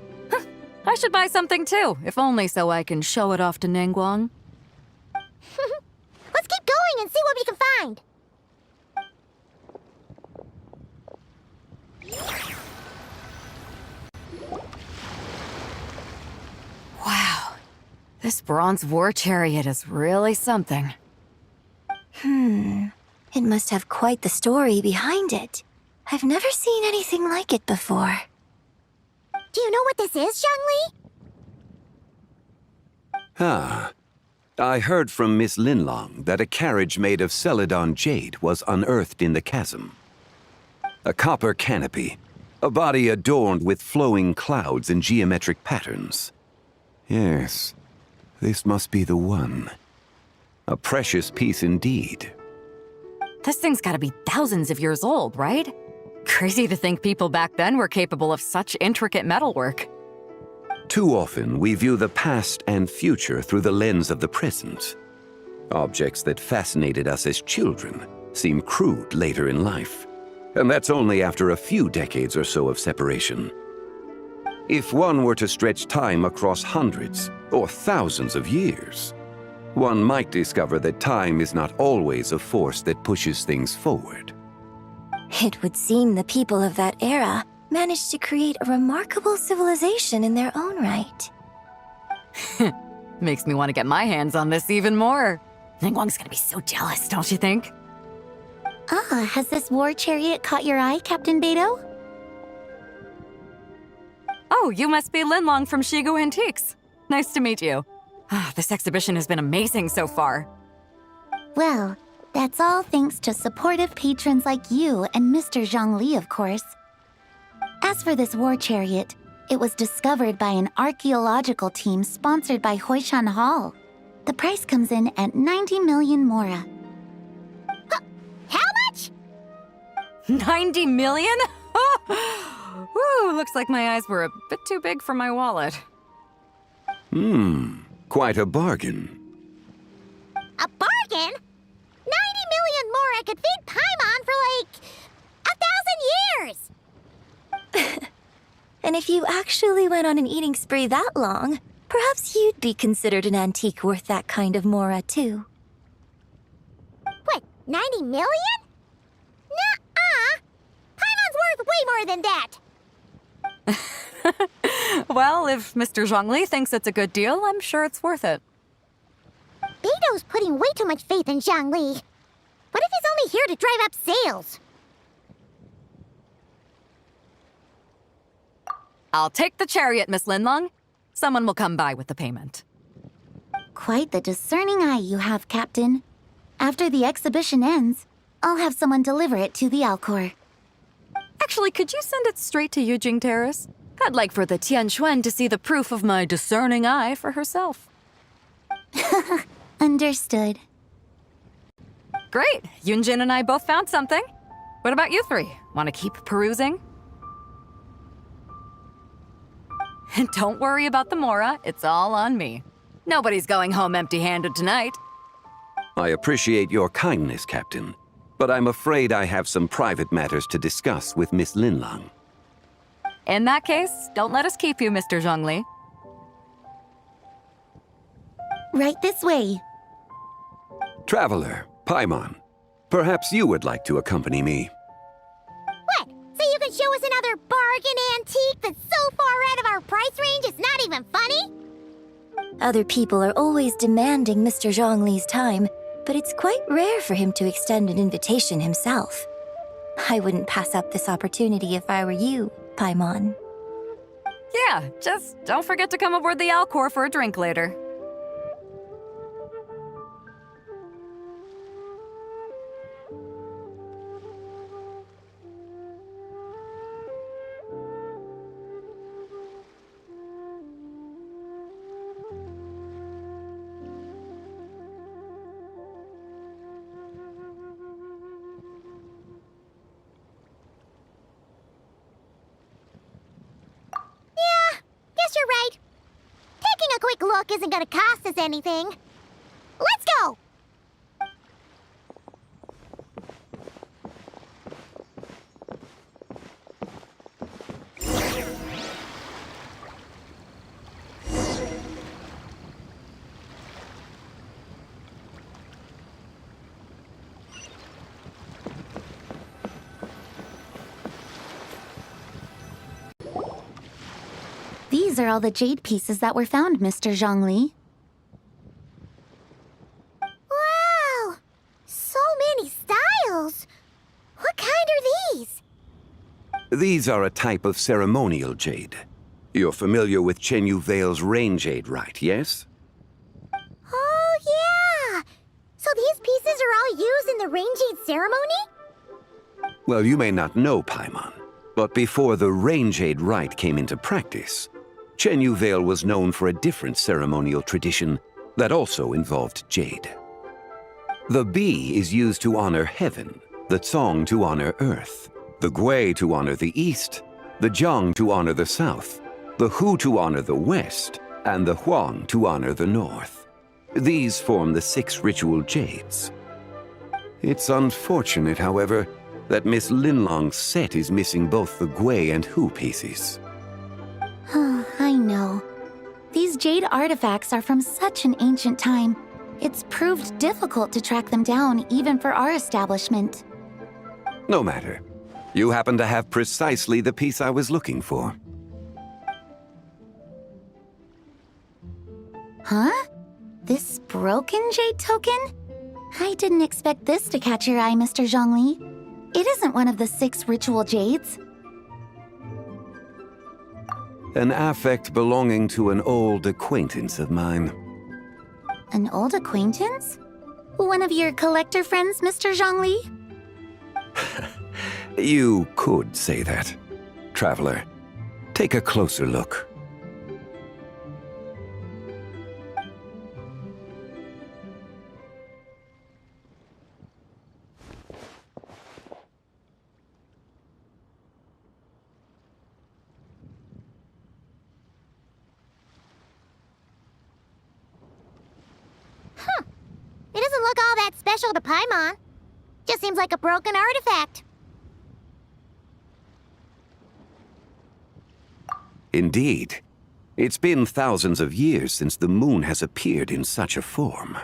I should buy something too, if only so I can show it off to Ningguang. Let's keep going and see what we can find. Wow, this bronze war chariot is really something. It must have quite the story behind it. I've never seen anything like it before. Do you know what this is, Zhongli? Ah. I heard from Miss Linlong that a carriage made of Celadon jade was unearthed in the chasm. A copper canopy, a body adorned with flowing clouds and geometric patterns. Yes, this must be the one. A precious piece indeed. This thing's gotta be thousands of years old, right? Crazy to think people back then were capable of such intricate metalwork. Too often, we view the past and future through the lens of the present. Objects that fascinated us as children seem crude later in life. And that's only after a few decades or so of separation. If one were to stretch time across hundreds or thousands of years, one might discover that time is not always a force that pushes things forward. It would seem the people of that era managed to create a remarkable civilization in their own right. Makes me want to get my hands on this even more. Ningguang's gonna be so jealous, don't you think? Ah, has this war chariot caught your eye, Captain Beto? Oh, you must be Linlong from Shigu Antiques. Nice to meet you. This exhibition has been amazing so far. Well, that's all thanks to supportive patrons like you and Mr. Zhongli, of course. As for this war chariot, it was discovered by an archaeological team sponsored by Hoishan Hall. The price comes in at 90 million Mora. How much? 90 million? Woo, looks like my eyes were a bit too big for my wallet. Quite a bargain. A bargain? 90 million Mora could feed Paimon for like 1,000 years! An And if you actually went on an eating spree that long, perhaps you'd be considered an antique worth that kind of mora, too. What, 90 million? Nuh-uh! Paimon's worth way more than that! Well, if Mr. Zhongli thinks it's a good deal, I'm sure it's worth it. Beto's putting way too much faith in Zhongli. What if he's only here to drive up sales? I'll take the chariot, Miss Linlong. Someone will come by with the payment. Quite the discerning eye you have, Captain. After the exhibition ends, I'll have someone deliver it to the Alcor. Actually, could you send it straight to Yujing Terrace? I'd like for the Tianquan to see the proof of my discerning eye for herself. Understood. Great! Yunjin and I both found something. What about you three? Want to keep perusing? And don't worry about the mora, it's all on me. Nobody's going home empty-handed tonight. I appreciate your kindness, Captain, but I'm afraid I have some private matters to discuss with Miss Linlong. In that case, don't let us keep you, Mr. Zhongli. Right this way. Traveler, Paimon, perhaps you would like to accompany me. What? So you can show us another bargain antique that's so far out of our price range it's not even funny? Other people are always demanding Mr. Zhongli's time, but it's quite rare for him to extend an invitation himself. I wouldn't pass up this opportunity if I were you, Paimon. Yeah, just don't forget to come aboard the Alcor for a drink later. Yeah, guess you're right. Taking a quick look isn't gonna cost us anything. Let's go! These are all the jade pieces that were found, Mr. Zhongli. Wow! So many styles! What kind are these? These are a type of ceremonial jade. You're familiar with Chenyu Vale's rain jade, right, yes? Oh, yeah! So these pieces are all used in the rain jade ceremony? Well, you may not know, Paimon, but before the rain jade rite came into practice, Chenyu Vale was known for a different ceremonial tradition that also involved jade. The Bi is used to honor heaven, the Cong to honor earth, the Gui to honor the east, the Jiang to honor the south, the Hu to honor the west, and the Huang to honor the north. These form the 6 ritual jades. It's unfortunate, however, that Miss Linlong's set is missing both the Gui and Hu pieces. I know. These jade artifacts are from such an ancient time. It's proved difficult to track them down, even for our establishment. No matter. You happen to have precisely the piece I was looking for. Huh? This broken jade token? I didn't expect this to catch your eye, Mr. Zhongli. It isn't one of the 6 ritual jades. An affect belonging to an old acquaintance of mine. An old acquaintance? One of your collector friends, Mr. Zhongli? You could say that. Traveler, take a closer look. It doesn't look all that special to Paimon. Just seems like a broken artifact. Indeed. It's been thousands of years since the moon has appeared in such a form.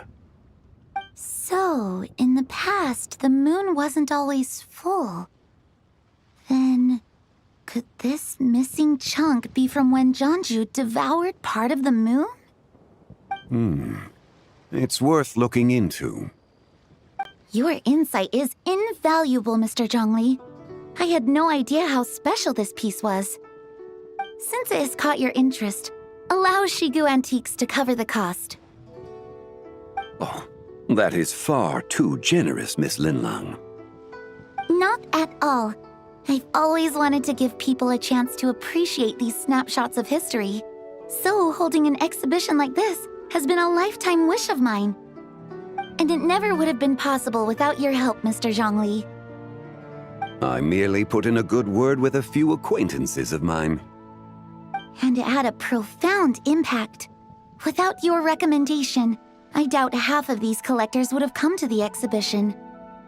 So, in the past, the moon wasn't always full. Then, could this missing chunk be from when Jeonju devoured part of the moon? It's worth looking into. Your insight is invaluable, Mr. Zhongli. I had no idea how special this piece was. Since it has caught your interest, allow Shigu Antiques to cover the cost. Oh, that is far too generous, Miss Linlang. Not at all. I've always wanted to give people a chance to appreciate these snapshots of history. So holding an exhibition like this has been a lifetime wish of mine. And it never would have been possible without your help, Mr. Zhongli. I merely put in a good word with a few acquaintances of mine. And it had a profound impact. Without your recommendation, I doubt half of these collectors would have come to the exhibition.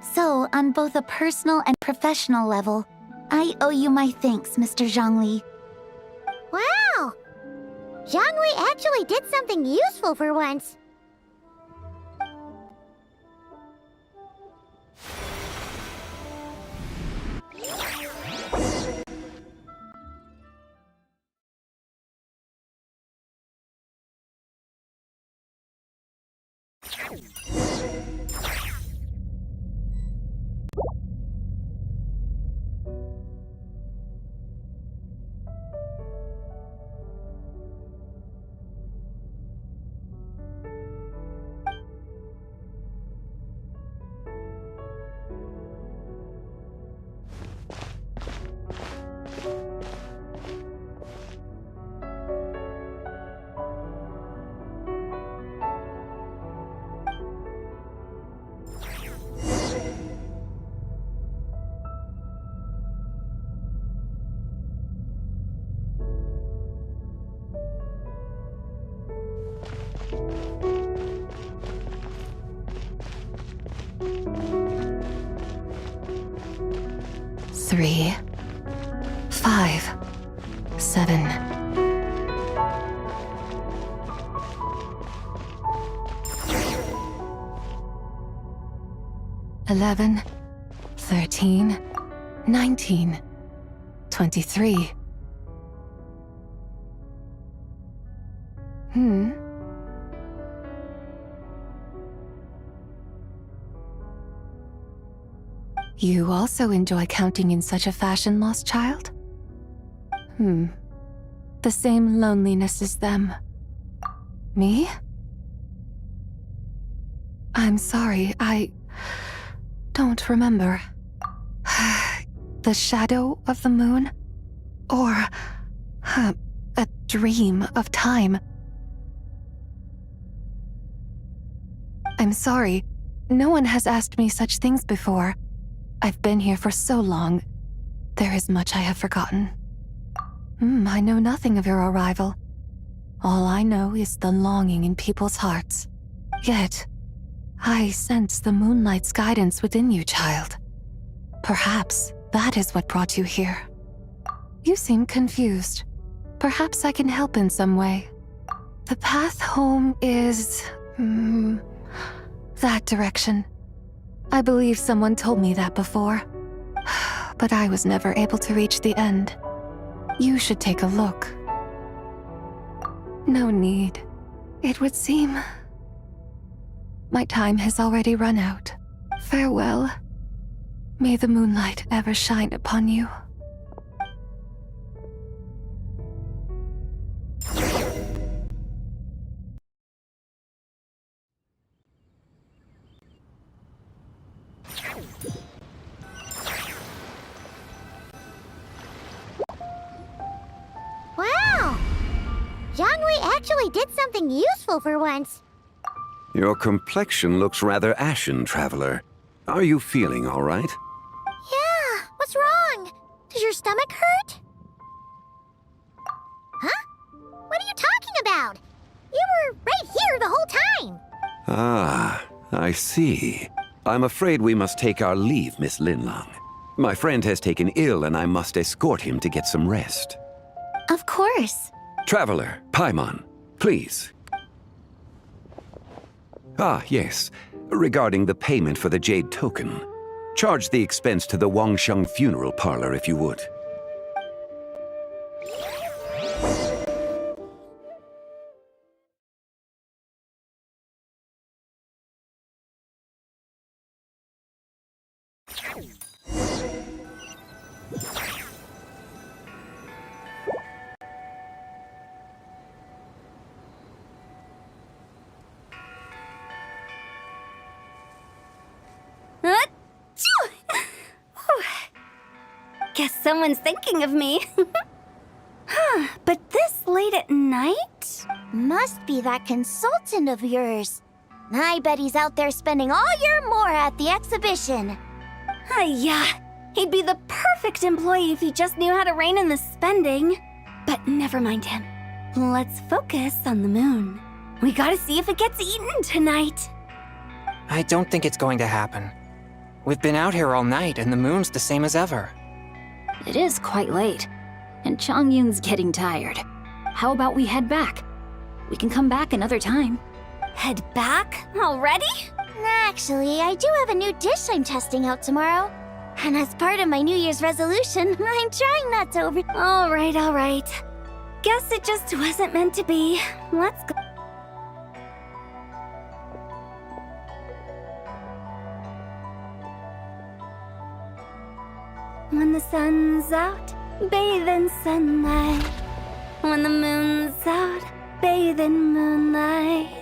So, on both a personal and professional level, I owe you my thanks, Mr. Zhongli. Wow! Zhongli actually did something useful for once. Three, 5, 7. $11, 13, 19, 23. You also enjoy counting in such a fashion, lost child? The same loneliness as them. Me? I'm sorry, I don't remember. The shadow of the moon? Or a dream of time? I'm sorry, no one has asked me such things before. I've been here for so long. There is much I have forgotten. I know nothing of your arrival. All I know is the longing in people's hearts. Yet, I sense the moonlight's guidance within you, child. Perhaps that is what brought you here. You seem confused. Perhaps I can help in some way. The path home is... that direction. I believe someone told me that before. But I was never able to reach the end. You should take a look. No need. It would seem... my time has already run out. Farewell. May the moonlight ever shine upon you. Wow! Zhongli actually did something useful for once. Your complexion looks rather ashen, traveler. Are you feeling all right? Yeah, what's wrong? Does your stomach hurt? Huh? What are you talking about? You were right here the whole time. Ah, I see. I'm afraid we must take our leave, Miss Linlang. My friend has taken ill and I must escort him to get some rest. Of course. Traveler, Paimon, please. Ah, yes. Regarding the payment for the Jade Token. Charge the expense to the Wangsheng Funeral Parlor if you would. Guess someone's thinking of me. But this late at night? Must be that consultant of yours. I bet he's out there spending all year more at the exhibition. Yeah, he'd be the perfect employee if he just knew how to rein in the spending. But never mind him. Let's focus on the moon. We gotta see if it gets eaten tonight. I don't think it's going to happen. We've been out here all night, and the moon's the same as ever. It is quite late, and Chongyun's getting tired. How about we head back? We can come back another time. Head back? Already? Actually, I do have a new dish I'm testing out tomorrow. And as part of my New Year's resolution, I'm trying not to over... All right. Guess it just wasn't meant to be. Let's go. When the sun's out, bathe in sunlight. When the moon's out, bathe in moonlight.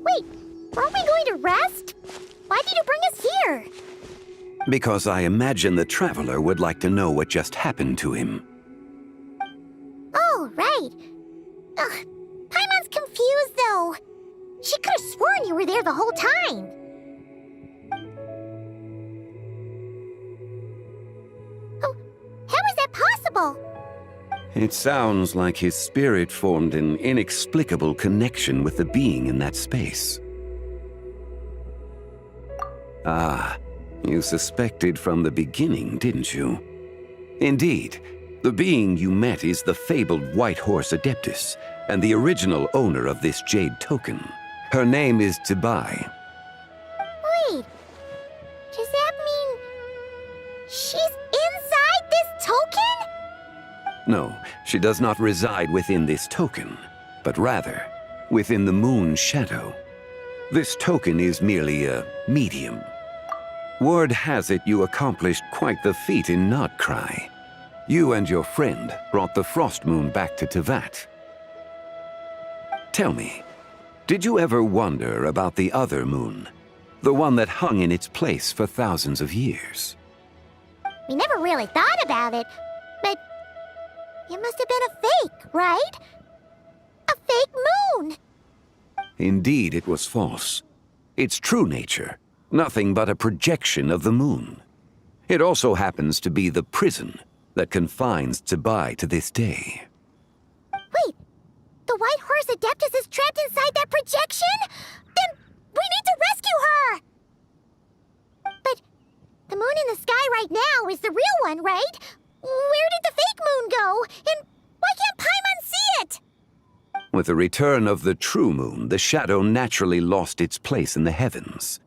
Wait, aren't we going to rest? Why did you bring us here? Because I imagine the Traveler would like to know what just happened to him. Oh, right. Paimon's confused, though. She could have sworn you were there the whole time. Oh, how is that possible? It sounds like his spirit formed an inexplicable connection with the being in that space. Ah, you suspected from the beginning, didn't you? Indeed, the being you met is the fabled White Horse Adeptus, and the original owner of this Jade Token. Her name is Zibai. Wait, does that mean she's inside this token? No, she does not reside within this token, but rather within the moon's shadow. This token is merely a medium. Word has it you accomplished quite the feat in Nodcry. You and your friend brought the Frost Moon back to Tevat. Tell me, did you ever wonder about the other moon? The one that hung in its place for thousands of years? We never really thought about it, but it must have been a fake, right? A fake moon! Indeed, it was false. Its true nature, nothing but a projection of the moon. It also happens to be the prison that confines Zibai to this day. Wait, the White Horse Adeptus is trapped inside that projection? Then we need to rescue her! But the moon in the sky right now is the real one, right? Where did the fake moon go? And why can't Paimon see it? With the return of the true moon, the shadow naturally lost its place in the heavens.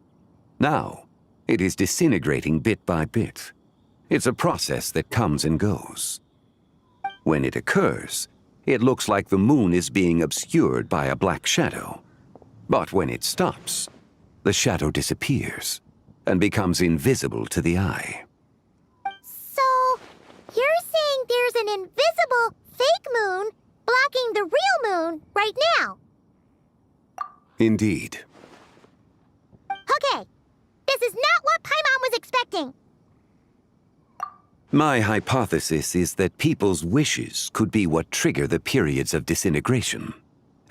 Now, it is disintegrating bit by bit. It's a process that comes and goes. When it occurs, it looks like the moon is being obscured by a black shadow. But when it stops, the shadow disappears and becomes invisible to the eye. So, you're saying there's an invisible fake moon blocking the real moon right now? Indeed. Okay, this is not what Paimon was expecting. My hypothesis is that people's wishes could be what trigger the periods of disintegration.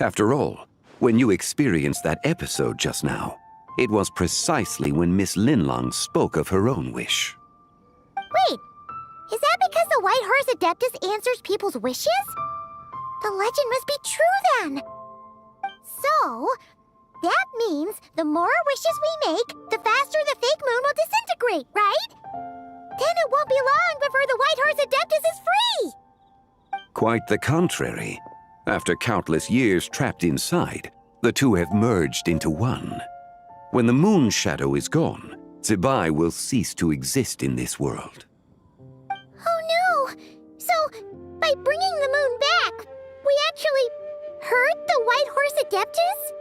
After all, when you experienced that episode just now, it was precisely when Miss Linlong spoke of her own wish. Wait, is that because the White Horse Adeptus answers people's wishes? The legend must be true then. So, that means the more wishes we make, the faster the fake moon will disintegrate, right? Then it won't be long before the White Horse Adeptus is free! Quite the contrary. After countless years trapped inside, the two have merged into one. When the moon shadow is gone, Zibai will cease to exist in this world. Oh no! So, by bringing the moon back, we actually hurt the White Horse Adeptus?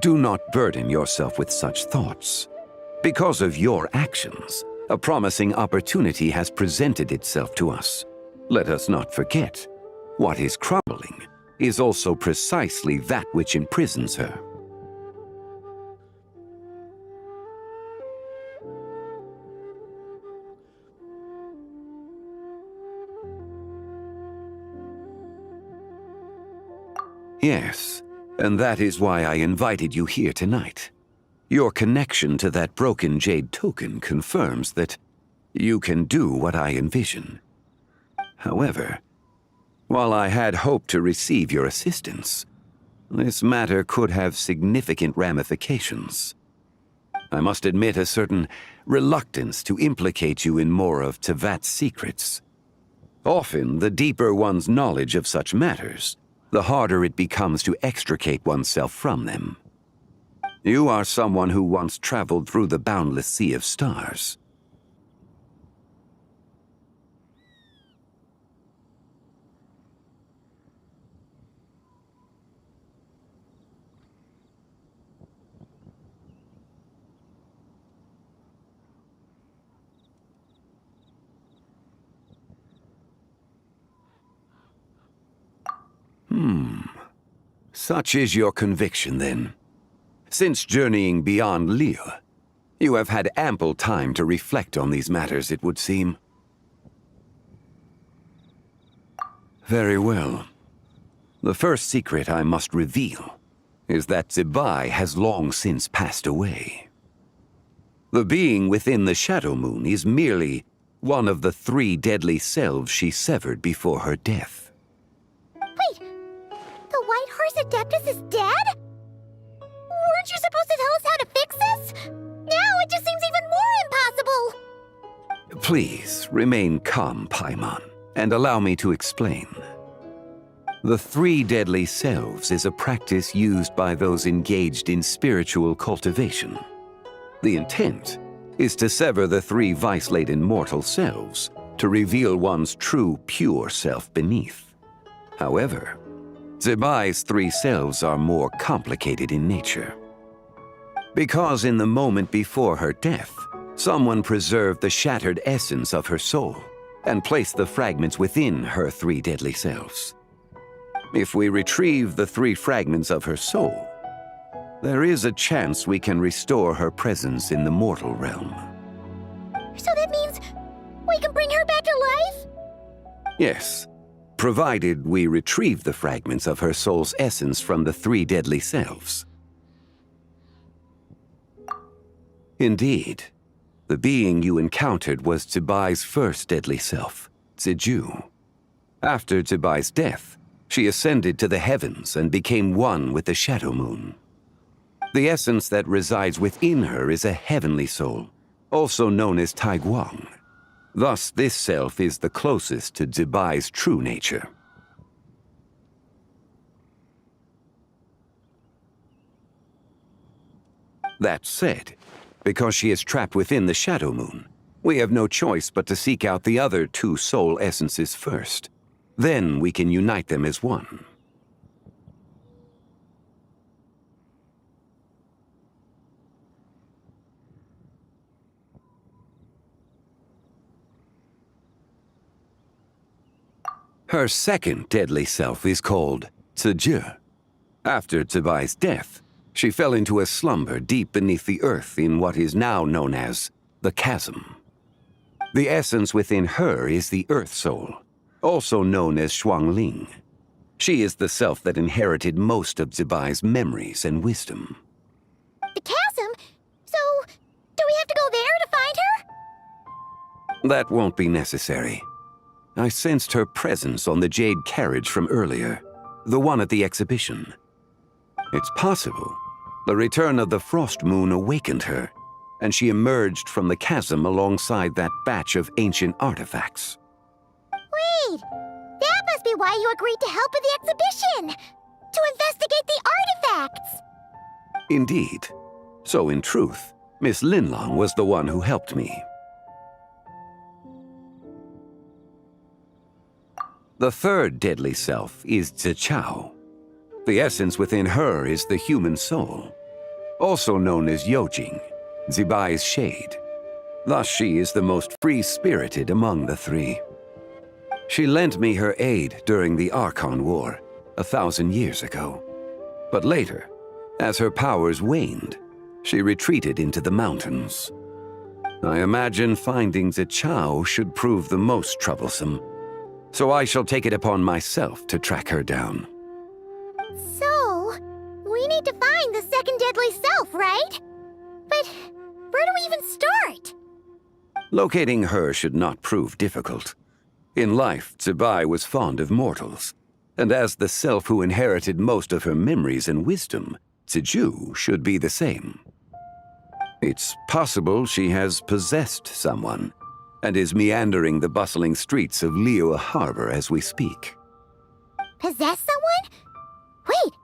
Do not burden yourself with such thoughts. Because of your actions, a promising opportunity has presented itself to us. Let us not forget, what is crumbling is also precisely that which imprisons her. Yes, and that is why I invited you here tonight. Your connection to that broken jade token confirms that you can do what I envision. However, while I had hoped to receive your assistance, this matter could have significant ramifications. I must admit a certain reluctance to implicate you in more of Tevat's secrets. Often, the deeper one's knowledge of such matters, the harder it becomes to extricate oneself from them. You are someone who once traveled through the boundless sea of stars. Such is your conviction, then. Since journeying beyond Liyue, you have had ample time to reflect on these matters, it would seem. Very well. The first secret I must reveal is that Zibai has long since passed away. The being within the Shadow Moon is merely one of the 3 deadly selves she severed before her death. Wait, the White Horse Adeptus is dead? Weren't you supposed to tell us how to fix this? Now it just seems even more impossible! Please, remain calm, Paimon, and allow me to explain. The 3 deadly selves is a practice used by those engaged in spiritual cultivation. The intent is to sever the 3 vice-laden mortal selves to reveal one's true, pure self beneath. However, Zibai's 3 selves are more complicated in nature. Because in the moment before her death, someone preserved the shattered essence of her soul and placed the fragments within her 3 deadly selves. If we retrieve the 3 fragments of her soul, there is a chance we can restore her presence in the mortal realm. So that means we can bring her back to life? Yes, provided we retrieve the fragments of her soul's essence from the 3 deadly selves. Indeed, the being you encountered was Zibai's first deadly self, Ziju. After Zibai's death, she ascended to the heavens and became one with the Shadow Moon. The essence that resides within her is a heavenly soul, also known as Taiguang. Thus, this self is the closest to Zibai's true nature. That said, because she is trapped within the Shadow Moon, we have no choice but to seek out the other 2 soul essences first. Then we can unite them as one. Her second deadly self is called Ziju. After Zibai's death, she fell into a slumber deep beneath the earth in what is now known as the Chasm. The essence within her is the Earth Soul, also known as Xuangling. She is the self that inherited most of Zibai's memories and wisdom. The chasm? So, do we have to go there to find her? That won't be necessary. I sensed her presence on the jade carriage from earlier, the one at the exhibition. It's possible the return of the frost moon awakened her, and she emerged from the chasm alongside that batch of ancient artifacts. Wait! That must be why you agreed to help with the exhibition! To investigate the artifacts! Indeed. So in truth, Miss Linlong was the one who helped me. The third deadly self is Zichao. The essence within her is the human soul, also known as Yojing, Zibai's shade. Thus she is the most free-spirited among the three. She lent me her aid during the Archon War, 1,000 years ago. But later, as her powers waned, she retreated into the mountains. I imagine finding Zichao should prove the most troublesome, so I shall take it upon myself to track her down. So, we need to find the second deadly self, right? But where do we even start? Locating her should not prove difficult. In life, Zibai was fond of mortals, and as the self who inherited most of her memories and wisdom, Ziju should be the same. It's possible she has possessed someone, and is meandering the bustling streets of Liyue Harbor as we speak. Possess someone? Wait!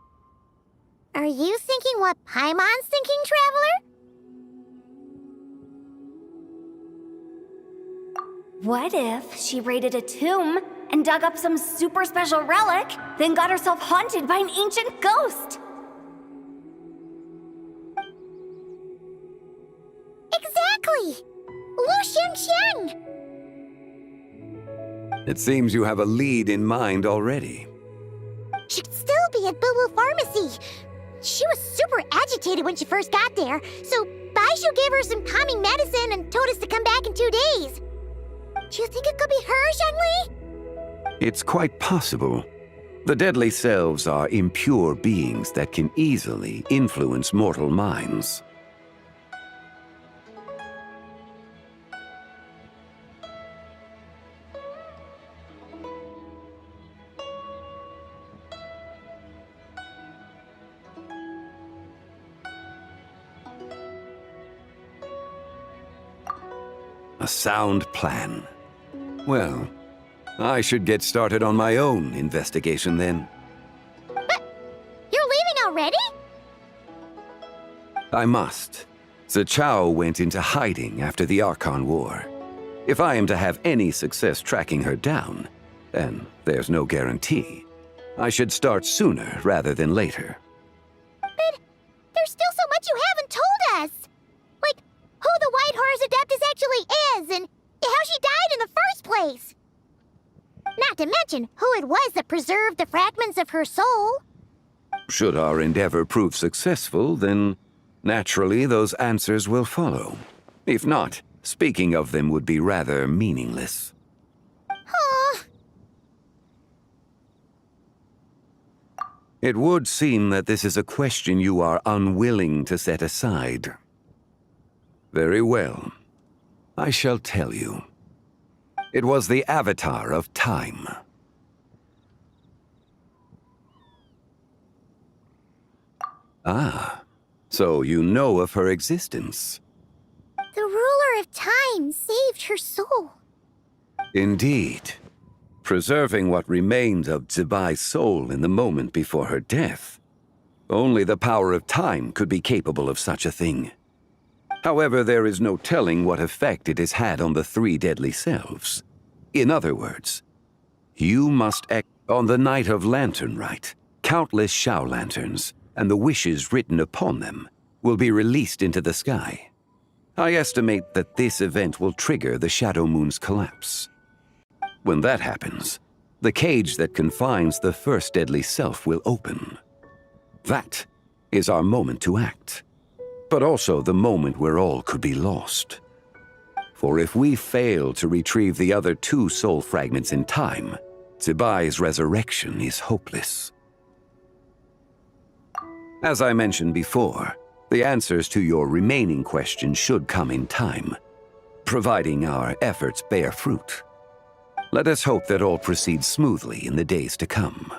Are you thinking what Paimon's thinking, Traveler? What if she raided a tomb and dug up some super special relic, then got herself haunted by an ancient ghost? Exactly! Lu Xiangqiang! It seems you have a lead in mind already. She could still be at Boo Boo Pharmacy. She was super agitated when she first got there, so Baishu gave her some calming medicine and told us to come back in 2 days. Do you think it could be her, Zhengli? It's quite possible. The deadly selves are impure beings that can easily influence mortal minds. A sound plan. Well, I should get started on my own investigation then. But you're leaving already? I must. Zichao went into hiding after the Archon War. If I am to have any success tracking her down, and there's no guarantee, I should start sooner rather than later. But there's still so much you haven't told us! Like, who the White Horse Adeptus actually is, and how she died in the first place! Not to mention who it was that preserved the fragments of her soul. Should our endeavor prove successful, then naturally those answers will follow. If not, speaking of them would be rather meaningless. Huh. It would seem that this is a question you are unwilling to set aside. Very well. I shall tell you. It was the Avatar of Time. Ah, so you know of her existence. The ruler of time saved her soul. Indeed. Preserving what remained of Zibai's soul in the moment before her death. Only the power of time could be capable of such a thing. However, there is no telling what effect it has had on the three deadly selves. In other words, you must act on the night of Lantern Rite. Countless Shao lanterns, and the wishes written upon them, will be released into the sky. I estimate that this event will trigger the Shadow Moon's collapse. When that happens, the cage that confines the first deadly self will open. That is our moment to act, but also the moment where all could be lost. For if we fail to retrieve the other two soul fragments in time, Zibai's resurrection is hopeless. As I mentioned before, the answers to your remaining questions should come in time, providing our efforts bear fruit. Let us hope that all proceeds smoothly in the days to come.